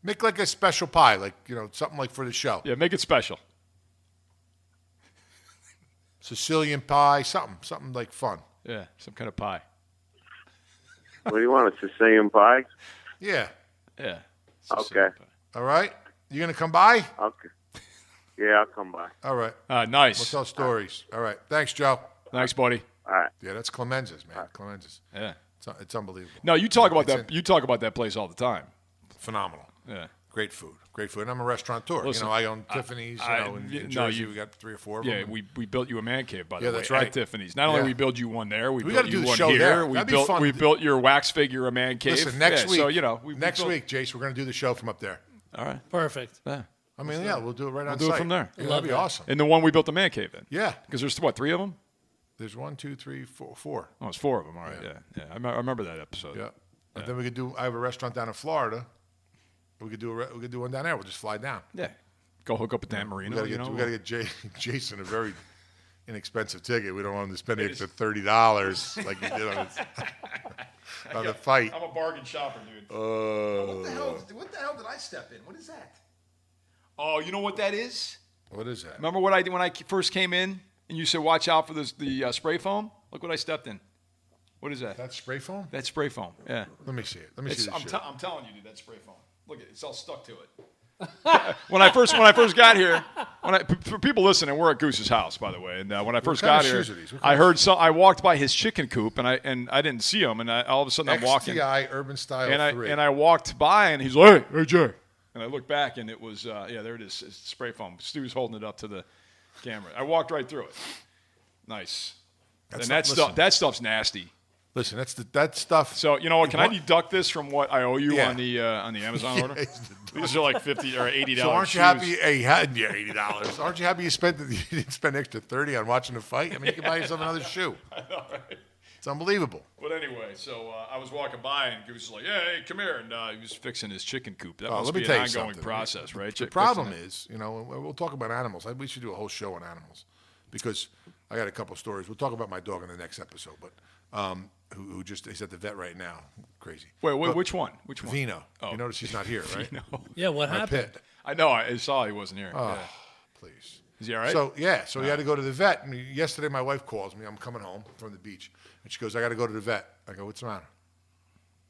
Make like a special pie, like, something like for the show. Yeah, make it special. Sicilian pie, something like fun. Yeah, some kind of pie. What do you want? A Sicilian pie? Yeah. Yeah. Okay. All right. You going to come by? Okay. Yeah, I'll come by. All right. Nice. We'll tell stories. All right. Thanks, Joe. Thanks, buddy. All right. Yeah, that's Clemenza's, man. Clemenza's. Yeah. It's unbelievable. No, you talk about that. You talk about that place all the time. Phenomenal. Yeah. Great food. Great food. And I'm a restaurateur. Listen, I own Tiffany's. In Jersey, we got 3 or 4 of them. Yeah, we built you a man cave, by the way, that's right. at Tiffany's. Not only we build you one there, we gotta built do you the one show here. there. We That'd be built fun we to built your wax figure a man cave. Listen, next week. So next week, Jace, we're going to do the show from up there. All right. Perfect. Yeah. I mean, we'll do it right on do it site. from there. Yeah, that'd be awesome. And the one we built the man cave in. Yeah. Because there's what, 3 of them? There's 1, 2, 3, 4. Oh, it's 4 of them. All right. Yeah. I remember that episode. Yeah. And then we could do. I have a restaurant down in Florida. We could do one down there. We'll just fly down. Yeah. Go hook up at Dan Marino. We got to get Jason a very inexpensive ticket. We don't want him to spend the extra $30 like he did on the fight. I'm a bargain shopper, dude. What the hell did I step in? What is that? Oh, you know what that is? What is that? Remember what I did when I first came in and you said, watch out for the spray foam? Look what I stepped in. What is that? That's spray foam? That's spray foam. Yeah. Let me see it. Let me see this shit. I'm telling you, dude, that's spray foam. Look at it. It's all stuck to it. when I first got here, for people listening, we're at Goose's house, by the way. And when I first got here, I heard I walked by his chicken coop, and I didn't see him, and all of a sudden I'm walking. XTI Urban Style 3. And I walked by, and he's like, "Hey, Jay," and I looked back, and it was there it is, it's spray foam. Stu's holding it up to the camera. I walked right through it. Nice. That stuff's nasty. Listen, that stuff. So you know what? Can I deduct this from what I owe you on the Amazon order? These are like $50 or $80. So aren't you happy? Hey, $80. Aren't you happy you didn't spend extra $30 on watching the fight? I mean, you can buy yourself another shoe. I know, right? It's unbelievable. But anyway, so I was walking by and Goose was like, "Hey, come here," and he was fixing his chicken coop. That must be an ongoing process, right? The problem is, we'll talk about animals. We should do a whole show on animals because I got a couple stories. We'll talk about my dog in the next episode, but. Who just he's at the vet right now. Crazy. Wait, which one? Which one? Vino. Oh. You notice he's not here, right? Vino. Yeah, what My happened? pit. I know. I saw he wasn't here. Oh, Yeah. please. Is he all right? So he had to go to the vet. And yesterday my wife calls me. I'm coming home from the beach. And she goes, I got to go to the vet. I go, what's the matter?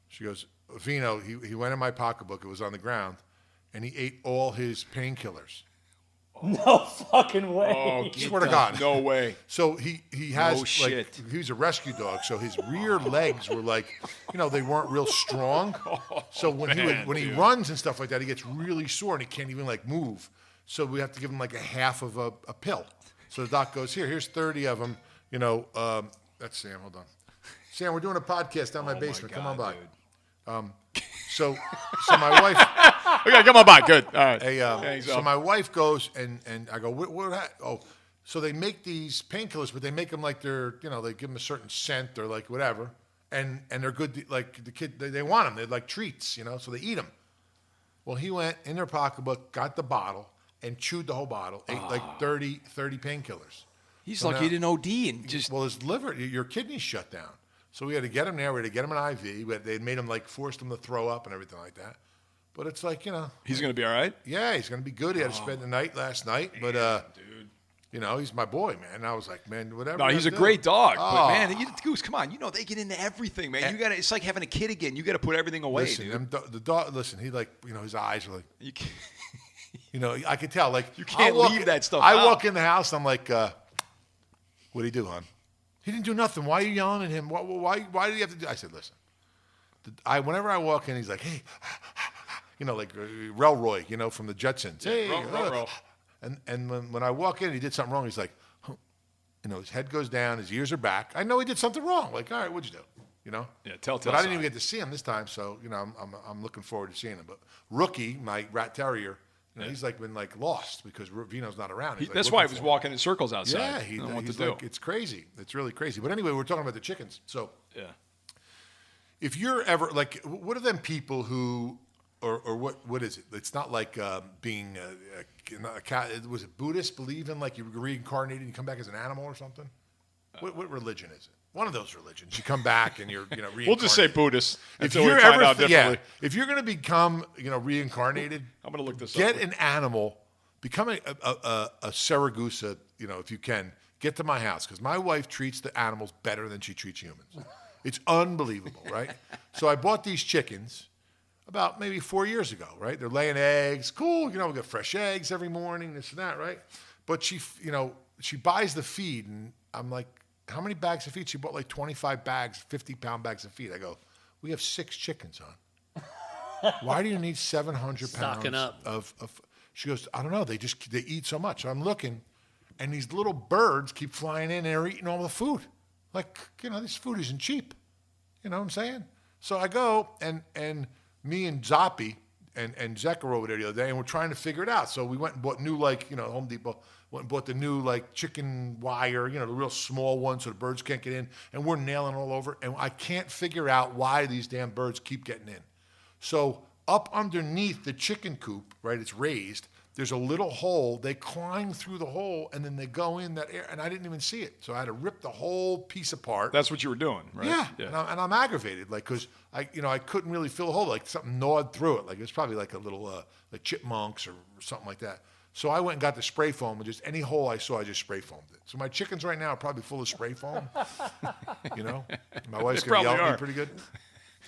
She goes, Vino, he went in my pocketbook. It was on the ground. And he ate all his painkillers. No fucking way. Oh, Swear to God. No way. So he has No shit. he was a rescue dog, so his rear legs were like, they weren't real strong. So when he runs and stuff like that, he gets really sore and he can't even like move. So we have to give him like a half of a pill. So the doc goes, here's 30 of them. That's Sam. Hold on, Sam. We're doing a podcast down my basement. Come on by. So my wife. Okay, come on by. Good. All right. So my wife goes and I go, what so they make these painkillers, but they make them like they're, they give them a certain scent or like whatever, and they're good. Like the kid, they want them. They're like treats, so they eat them. Well, he went in their pocketbook, got the bottle, and chewed the whole bottle. Ate like 30 painkillers. He's lucky he didn't OD and just. Well, his liver, your kidneys shut down. So we had to get him there. We had to get him an IV. They had made him forced him to throw up and everything like that. But it's like, He's going to be all right? Yeah, he's going to be good. He had to spend the night last night. But, dude. He's my boy, man. And I was like, man, whatever. No, he's a great dog. But, man, Goose, come on. They get into everything, man. It's like having a kid again. You got to put everything away, listen, dude. the dog, listen, he his eyes were like, You can't, I could tell. you can't leave that stuff I out. walk in the house, and I'm like, what'd he do, hon? He didn't do nothing. Why are you yelling at him? Why did he have to do? I said, listen. Whenever I walk in, he's like, hey, like Relroy, from the Jetsons. Hey, row. And when I walk in, he did something wrong. He's like, his head goes down, his ears are back. I know he did something wrong. Like, all right, what'd you do? You know. Yeah, telltale. But I didn't sign. even get to see him this time, so I'm looking forward to seeing him. But Rookie, my rat terrier, he's like been like lost because Vino's not around. He's, like, That's why he looking was for him. walking in circles outside. Yeah, I don't know what to he's do. like, it's crazy. It's really crazy. But anyway, we're talking about the chickens. So Yeah. if you're ever like, what are them people who, or what is it? It's not like being a cat. Was it Buddhist? Believe in like you're reincarnated and you come back as an animal or something? What religion is it? One of those religions. You come back and you're reincarnated. We'll just say Buddhist If until we you're find ever, out differently. if you're going to become reincarnated, I'm going to look this get up. an animal, become a Saragusa, if you can. Get to my house because my wife treats the animals better than she treats humans. It's unbelievable, right? So I bought these chickens about maybe 4 years ago, right? They're laying eggs. Cool, we get fresh eggs every morning, this and that, right? But she buys the feed, and I'm like, how many bags of feed? She bought like 25 bags, 50-pound bags of feed. I go, we have 6 chickens, hon. Why do you need 700 Stocking pounds up. of? She goes, I don't know. They eat so much. So I'm looking, and these little birds keep flying in and they're eating all the food. Like, this food isn't cheap. You know what I'm saying? So I go, and me and Zoppy and Zek were over there the other day, and we're trying to figure it out. So we went and bought new, Home Depot, went and bought the new, chicken wire, the real small one so the birds can't get in. And we're nailing all over, and I can't figure out why these damn birds keep getting in. So up underneath the chicken coop, right, it's raised, there's a little hole. They climb through the hole, and then they go in that air, and I didn't even see it. So I had to rip the whole piece apart. That's what you were doing, right? Yeah. And I'm aggravated, because I couldn't really fill the hole. Like something gnawed through it. Like it was probably like a little like chipmunks or something like that. So I went and got the spray foam, and just any hole I saw, I just spray foamed it. So my chickens right now are probably full of spray foam. My wife's gonna yell at me pretty good.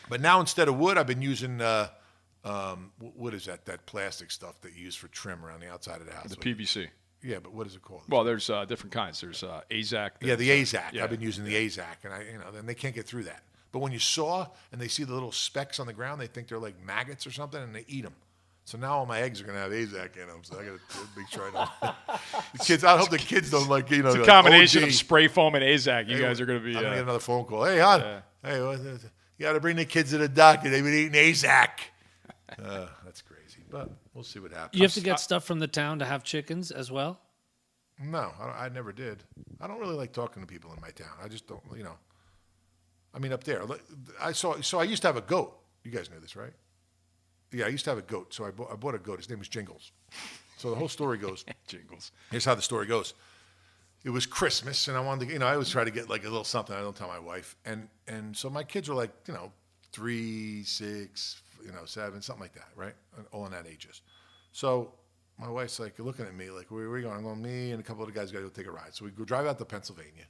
But now instead of wood, I've been using what is that plastic stuff that you use for trim around the outside of the house? The PVC. Yeah, but what is it called? Well, there's different kinds. There's AZAC. Yeah, the AZAC. Yeah. I've been using the AZAC, and then they can't get through that. But when you saw and they see the little specks on the ground, they think they're like maggots or something, and they eat them. So now all my eggs are gonna have AZAC in them. So I got to make sure I don't. The kids. I hope the kids don't like. It's a like, combination OG. of spray foam and AZAC. You guys are going to be. I'm gonna get another phone call. Hey, hon. Hey, you got to bring the kids to the doctor. They've been eating AZAC. That's crazy, but we'll see what happens. You have to get stuff from the town to have chickens as well? No, I never did. I don't really like talking to people in my town. I just don't, I mean, up there. So I used to have a goat. You guys know this, right? Yeah, I used to have a goat. So I bought a goat. His name was Jingles. So the whole story goes. Jingles. Here's how the story goes. It was Christmas, and I wanted to, I always try to get like a little something. I don't tell my wife. And so my kids were like, 3, 6, 7, something like that, right? All in that ages. So my wife's like looking at me like, where are we going? I'm going, me and a couple of the guys got to go take a ride. So we go drive out to Pennsylvania,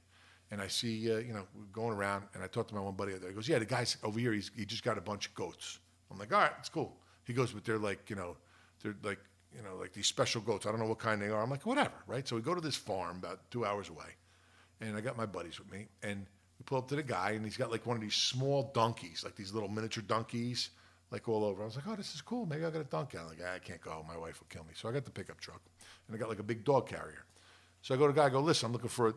and I see, we're going around, and I talked to my one buddy there. He goes, yeah, the guy's over here, he just got a bunch of goats. I'm like, all right, it's cool. He goes, but they're like, they're like, like these special goats. I don't know what kind they are. I'm like, whatever, right? So we go to this farm about 2 hours away, and I got my buddies with me, and we pull up to the guy, and he's got like one of these small donkeys, like these little miniature donkeys, like all over. I was like, oh, this is cool. Maybe I'll get a donkey. I'm like, I can't go. My wife will kill me. So I got the pickup truck, and I got like a big dog carrier. So I go to the guy, I go, listen, I'm looking for,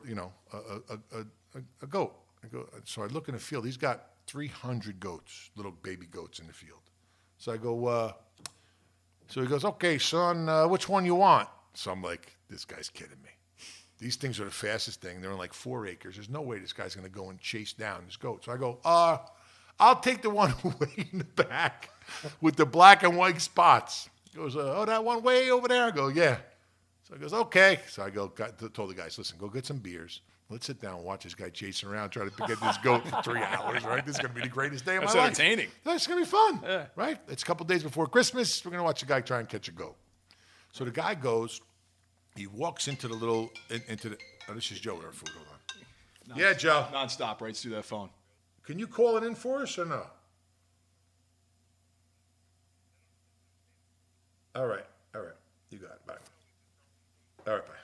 a goat. So I look in the field. He's got 300 goats, little baby goats in the field. So I go, so he goes, okay, son, which one you want? So I'm like, this guy's kidding me. These things are the fastest thing. They're in like 4 acres. There's no way this guy's going to go and chase down this goat. So I go, I'll take the one way in the back with the black and white spots. He goes, oh, that one way over there? I go, yeah. So he goes, okay. So I told the guys, listen, go get some beers. Let's sit down and watch this guy chasing around trying to get this goat for 3 hours, right? This is going to be the greatest day of my life. That's entertaining. It's going to be fun, right? It's a couple days before Christmas. We're going to watch a guy try and catch a goat. So the guy goes, he walks into the little, this is Joe with our food. Hold on. Yeah, Joe. Non-stop, right through that phone. Can you call it in for us or no? All right. You got it. Bye. All right, bye.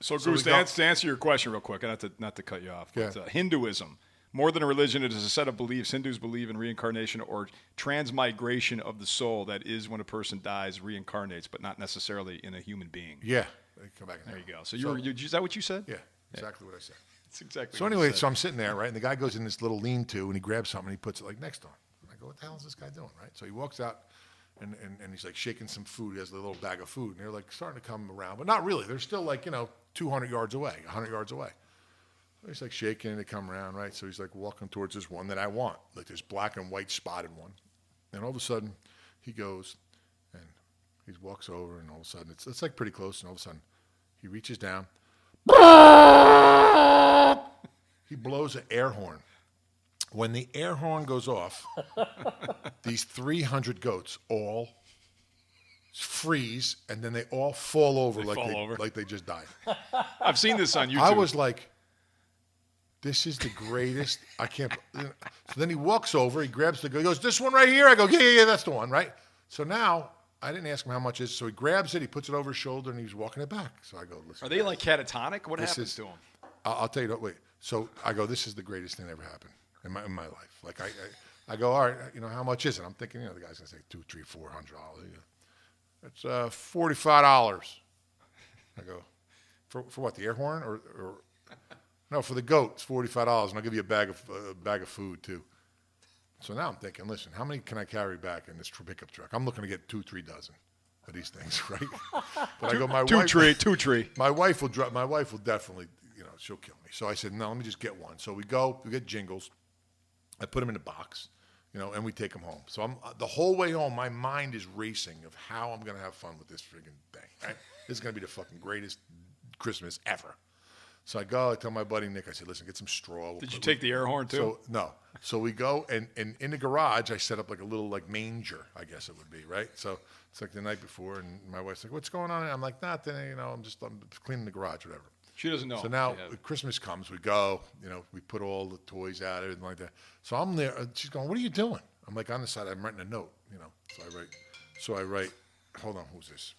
So Goose, to answer your question real quick, not to cut you off, but Hinduism, more than a religion, it is a set of beliefs. Hindus believe in reincarnation or transmigration of the soul. That is, when a person dies, reincarnates, but not necessarily in a human being. Yeah. Come back. There you go. So is that what you said? Yeah, exactly what I said. That's exactly. So what anyway, he said. so I'm sitting there, right, and the guy goes in this little lean-to, and he grabs something, and he puts it like next to him. And I go, what the hell is this guy doing, right? So he walks out, and he's like shaking some food. He has a little bag of food, and they're like starting to come around, but not really. They're still like 200 yards away, 100 yards away. So he's like shaking, and they come around, right? So he's like walking towards this one that I want, like this black and white spotted one. And all of a sudden, he goes, and he walks over, and all of a sudden, it's like pretty close, and all of a sudden, he reaches down. He blows an air horn. When the air horn goes off, these 300 goats all freeze, and then they all fall over like they just died. I've seen this on YouTube. I was like, this is the greatest. I can't. So then he walks over, he grabs the goat, he goes, this one right here? I go, yeah, that's the one, right? So now, I didn't ask him how much it is, so he grabs it, he puts it over his shoulder, and he's walking it back. So I go, listen. Are they like catatonic? What This happens is- to them? I'll tell you, wait. So I go, this is the greatest thing that ever happened in my life. Like I go, all right, how much is it? I'm thinking, the guy's gonna say $200, $300, $400. It's $45. I go, for what? The air horn or no? For the goat, it's $45, and I'll give you a bag of food too. So now I'm thinking, listen, how many can I carry back in this pickup truck? I'm looking to get 2-3 dozen of these things, right? But I go, Two tree. My wife will definitely, she'll kill me. So I said, no, let me just get one. So we get Jingles. I put them in a box, and we take them home. So I'm the whole way home, my mind is racing of how I'm going to have fun with this friggin' thing. Right? This is going to be the fucking greatest Christmas ever. So I tell my buddy Nick, I said, listen, get some straw. Did you take the air horn too? So, no. So we go, and in the garage, I set up like a little manger, I guess it would be, right? So it's like the night before, and my wife's like, what's going on? And I'm like, nothing, I'm cleaning the garage, whatever. She doesn't know. So now Christmas comes, we go, we put all the toys out, everything like that. So I'm there, she's going, what are you doing? I'm like, on the side, I'm writing a note, So I write, hold on, who's this?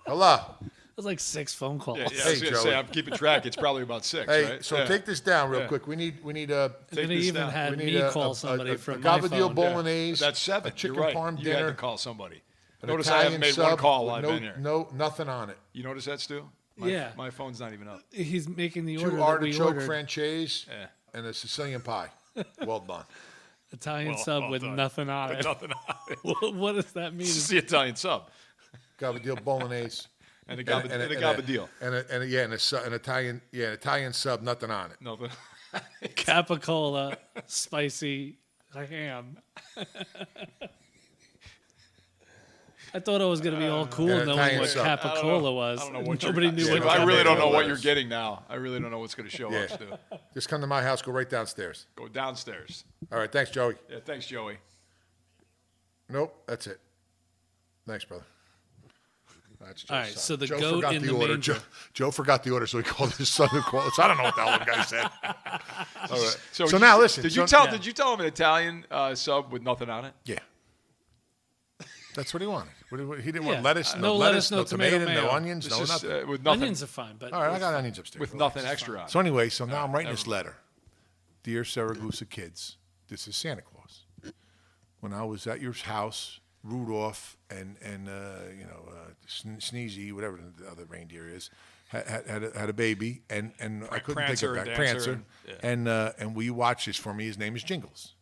Hello. It was like 6 phone calls. Yeah, I Hey, was going to Joey. say, I'm keeping track. It's probably about 6, Hey, right? so Yeah. take this down real Yeah. quick. We need They Take this even down. had we me need call somebody from a my Gabadil phone. bolognese. That's 7. A chicken You're right. parm You dinner. had to call somebody. an Notice I haven't Italian made sub one call with while I've been here. No, nothing on it. You notice that, Stu? Yeah. My phone's not even up. He's making the order 2 that we artichoke ordered. franchise Yeah. and a Sicilian pie. Well done. Italian Well, sub well with done. nothing on With it. nothing on it. What does that mean? This is the Italian sub. Gabadil bolognese. And a gabadil. And an Italian sub, nothing on it. Nothing. Capicola, spicy ham. I thought it was going to be all cool and knowing Italian what sub. capicola was. I don't know what Nobody knew what I really don't know capicola what you're was. getting now. I really don't know what's going to show Yeah. up, Stu. Just come to my house. Go right downstairs. Go downstairs. All right. Thanks, Joey. Yeah, thanks, Joey. Nope. That's it. Thanks, brother. That's All right, Joe's so son. the Joe goat forgot in the the order. manger. Joe forgot the order, so he called his son and called us. I don't know what the hell the guy said. All right. So now listen. Did you tell him an Italian sub with nothing on it? Yeah. That's what he wanted. He didn't Yeah. want lettuce, No lettuce, no tomato, tomato, no mayo. onions, no Just, nothing. with nothing. Onions are fine, but All right, I got onions upstairs. With Relax. nothing extra on it. So anyway, now I'm writing this letter. Dear Saragusa kids, this is Santa Claus. When I was at your house, Rudolph and Sneezy, whatever the other reindeer is, had a baby, and I couldn't Prancer take it back. and Dancer Prancer, and will you watch this for me? His name is Jingles.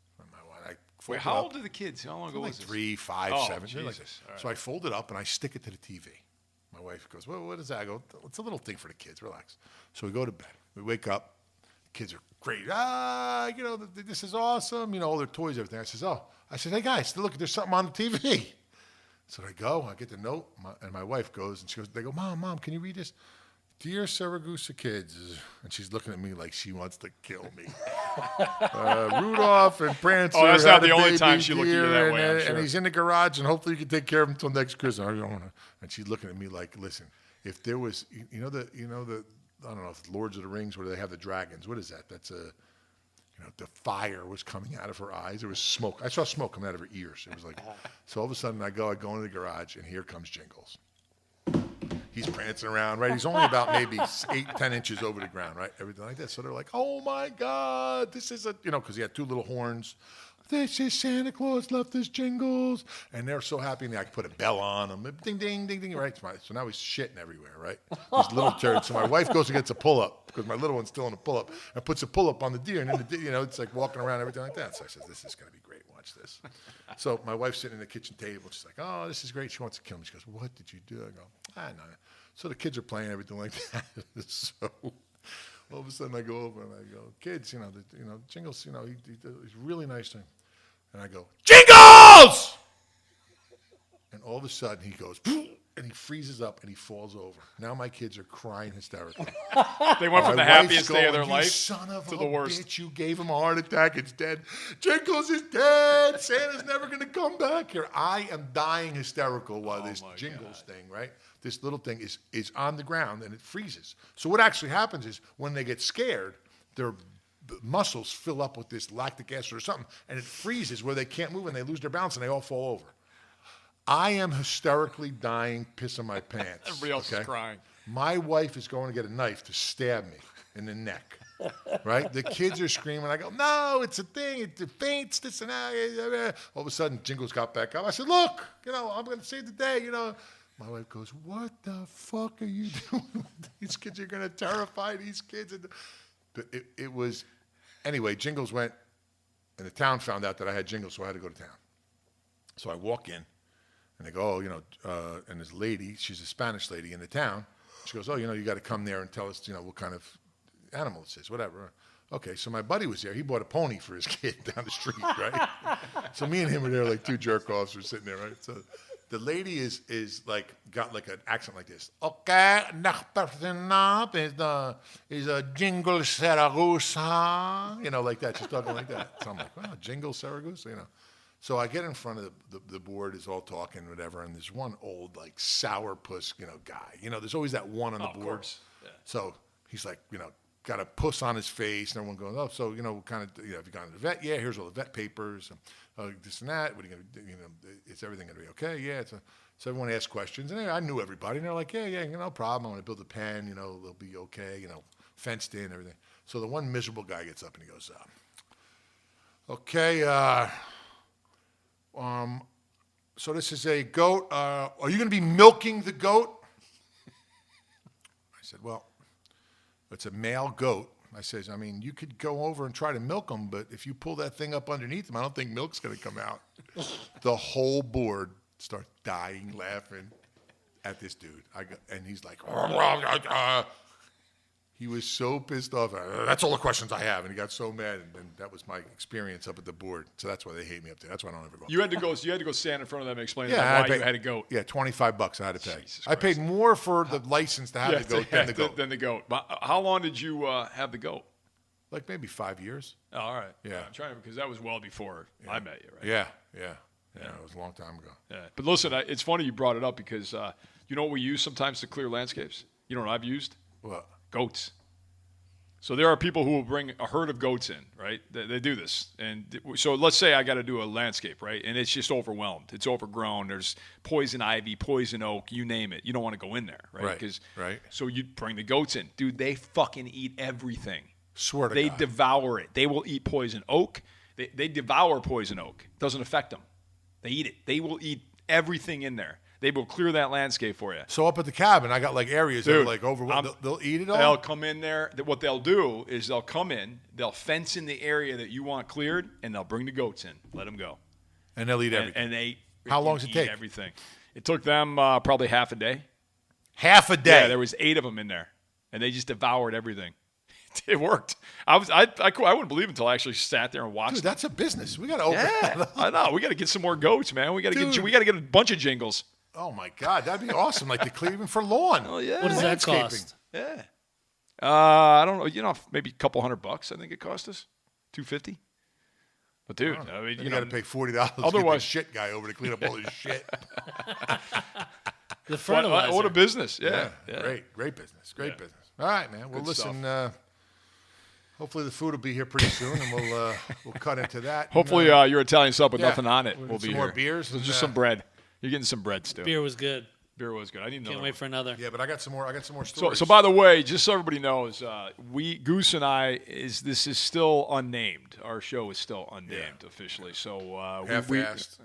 Wait, how old are the kids? How long ago Like was this? 3, 5, Oh, 7. They're like Jesus. this. All right. So I fold it up and I stick it to the TV. My wife goes, well, what is that? I go, it's a little thing for the kids. Relax. So we go to bed. We wake up. The kids are great. This is awesome. All their toys, everything. I said, hey, guys, look, there's something on the TV. So I go, I get the note, and my wife goes, and they go, Mom, can you read this? Dear Saragusa kids, and she's looking at me like she wants to kill me. Rudolph and Prancer. Oh, that's not had the a only baby time she looked at you that deer, way, I'm and sure. he's in the garage, and hopefully you can take care of him until next Christmas. I don't wanna. And she's looking at me like, listen, if there was, the I don't know if it's Lords of the Rings where they have the dragons. What is that? That's the fire was coming out of her eyes. There was smoke. I saw smoke coming out of her ears. It was like, so all of a sudden I go into the garage, and here comes Jingles. He's prancing around, right? He's only about maybe 8-10 inches over the ground, right? Everything like that. So they're like, oh my God, this is because he had 2 little horns, this is Santa Claus left us jingles. And they're so happy. And I could put a bell on them. Ding, ding, ding, ding. Right. So now he's shitting everywhere, right? These little turds. So my wife goes and gets a pull-up because my little one's still in a pull-up and puts a pull-up on the deer. And then, it's like walking around, everything like that. So I said, this is going to be great. Watch this. So my wife's sitting in the kitchen table. She's like, oh, this is great. She wants to kill me. She goes, what did you do? I go, no. So the kids are playing everything like that. So all of a sudden I go over and I go, kids, Jingles, he's really nice to him. And I go, Jingles! And all of a sudden he goes, and he freezes up and he falls over. Now my kids are crying hysterically. They went from the happiest day of their life to the worst. Bitch, you gave him a heart attack. It's dead. Jingles is dead. Santa's never going to come back here. I am dying hysterical while this Jingles thing, right? This little thing is on the ground and it freezes. So what actually happens is when they get scared, their muscles fill up with this lactic acid or something, and it freezes where they can't move and they lose their balance and they all fall over. I am hysterically dying, pissing my pants. Everybody else is crying. My wife is going to get a knife to stab me in the neck. Right? The kids are screaming. I go, no, it's a thing. It faints, this and that. All of a sudden, Jingles got back up. I said, look, I'm going to save the day, My wife goes, what the fuck are you doing? These kids are going to terrify these kids. But it was, anyway, Jingles went, and the town found out that I had Jingles, so I had to go to town. So I walk in. And they go, and this lady, she's a Spanish lady in the town. She goes, you got to come there and tell us, what kind of animal this is, whatever. Okay, so my buddy was there. He bought a pony for his kid down the street, right? So me and him were there like two jerk-offs were sitting there, right? So the lady is like, got like an accent like this. Okay, next person up is a Jingle Saragossa, like that. She's talking like that. So I'm like, wow, Jingle Saragossa, So I get in front of the board, is all talking, whatever, and there's one old, like, sourpuss, guy. There's always that one on the board. Of course. Yeah. So he's like, got a puss on his face, and everyone goes, oh, so, kind of, have you gone to the vet? Yeah, here's all the vet papers, this and that. What are you going to do? Is everything going to be okay? Yeah. So everyone asks questions, and I knew everybody, and they're like, yeah, no problem. I'm going to build a pen, they'll be okay, fenced in, everything. So the one miserable guy gets up, and he goes, okay, so this is a goat. Are you going to be milking the goat? I said, well, it's a male goat. I says, you could go over and try to milk him, but if you pull that thing up underneath him, I don't think milk's going to come out. The whole board starts dying laughing at this dude. And he's like, he was so pissed off. That's all the questions I have. And he got so mad. And that was my experience up at the board. So that's why they hate me up there. That's why I don't ever go. You had to go stand in front of them and explain why you had a goat. Yeah, $25 I had to pay. I paid more for the license to have the goat than the goat. But how long did you have the goat? Like maybe 5 years. Oh, all right. Yeah. I'm trying because that was well before I met you, right? Yeah. It was a long time ago. Yeah. But listen, it's funny you brought it up because you know what we use sometimes to clear landscapes? You know what I've used? What? Goats. So there are people who will bring a herd of goats in, right? They do this. And so let's say I got to do a landscape, right? And it's just overwhelmed. It's overgrown. There's poison ivy, poison oak, you name it. You don't want to go in there, right? Right. So you bring the goats in. Dude, they fucking eat everything. Swear to God. They devour it. They will eat poison oak. They devour poison oak. It doesn't affect them. They eat it. They will eat everything in there. They will clear that landscape for you. So up at the cabin, I got like areas that are like overwhelmed. They'll eat it all? They'll come in there. What they'll do is they'll come in, they'll fence in the area that you want cleared, and they'll bring the goats in. Let them go. And they'll eat everything. And they How long does it take? Everything. It took them probably half a day. Half a day? Yeah, there was 8 of them in there, and they just devoured everything. It worked. I wouldn't believe it until I actually sat there and watched. Dude, that's a business. We got to open. Yeah, I know. We got to get some more goats, man. We got to get a bunch of Jingles. Oh my God, that'd be awesome! Like to clear even for lawn. Oh yeah. What does that cost? Yeah. I don't know. Maybe a couple $100. I think it cost us $250. But dude, you got to pay $40. Otherwise, shit guy over to clean up all his shit. The fertilizer. What a business! Yeah. Great business. Great business. All right, man. Well, listen. Hopefully the food will be here pretty soon, and we'll cut into that. Hopefully your Italian sub with nothing on it will be some here. More beers. So just some bread. You're getting some bread still. Beer was good. Beer was good. I need another. Can't wait for another. Yeah, but I got some more. I got some more stories. So by the way, just so everybody knows, Goose and I this is still unnamed. Our show is still unnamed officially. So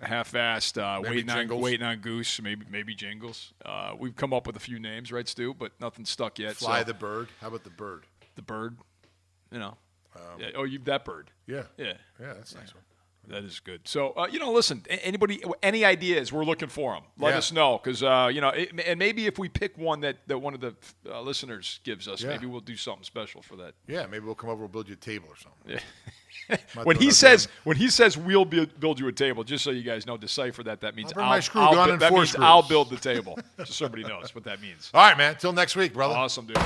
half-assed, waiting on Goose, maybe Jingles. We've come up with a few names, right, Stu? But nothing's stuck yet. Fly the Bird. How about the Bird? The Bird, that Bird. Yeah. Yeah, that's a nice one. That is good. So, listen, anybody, any ideas, we're looking for them. Let us know because, and maybe if we pick one that one of the listeners gives us, maybe we'll do something special for that. Yeah, maybe we'll come over and we'll build you a table or something. Yeah. when he says we'll build you a table, just so you guys know, decipher that means I'll build the table. Just so everybody knows what that means. All right, man. Till next week, brother. Awesome, dude.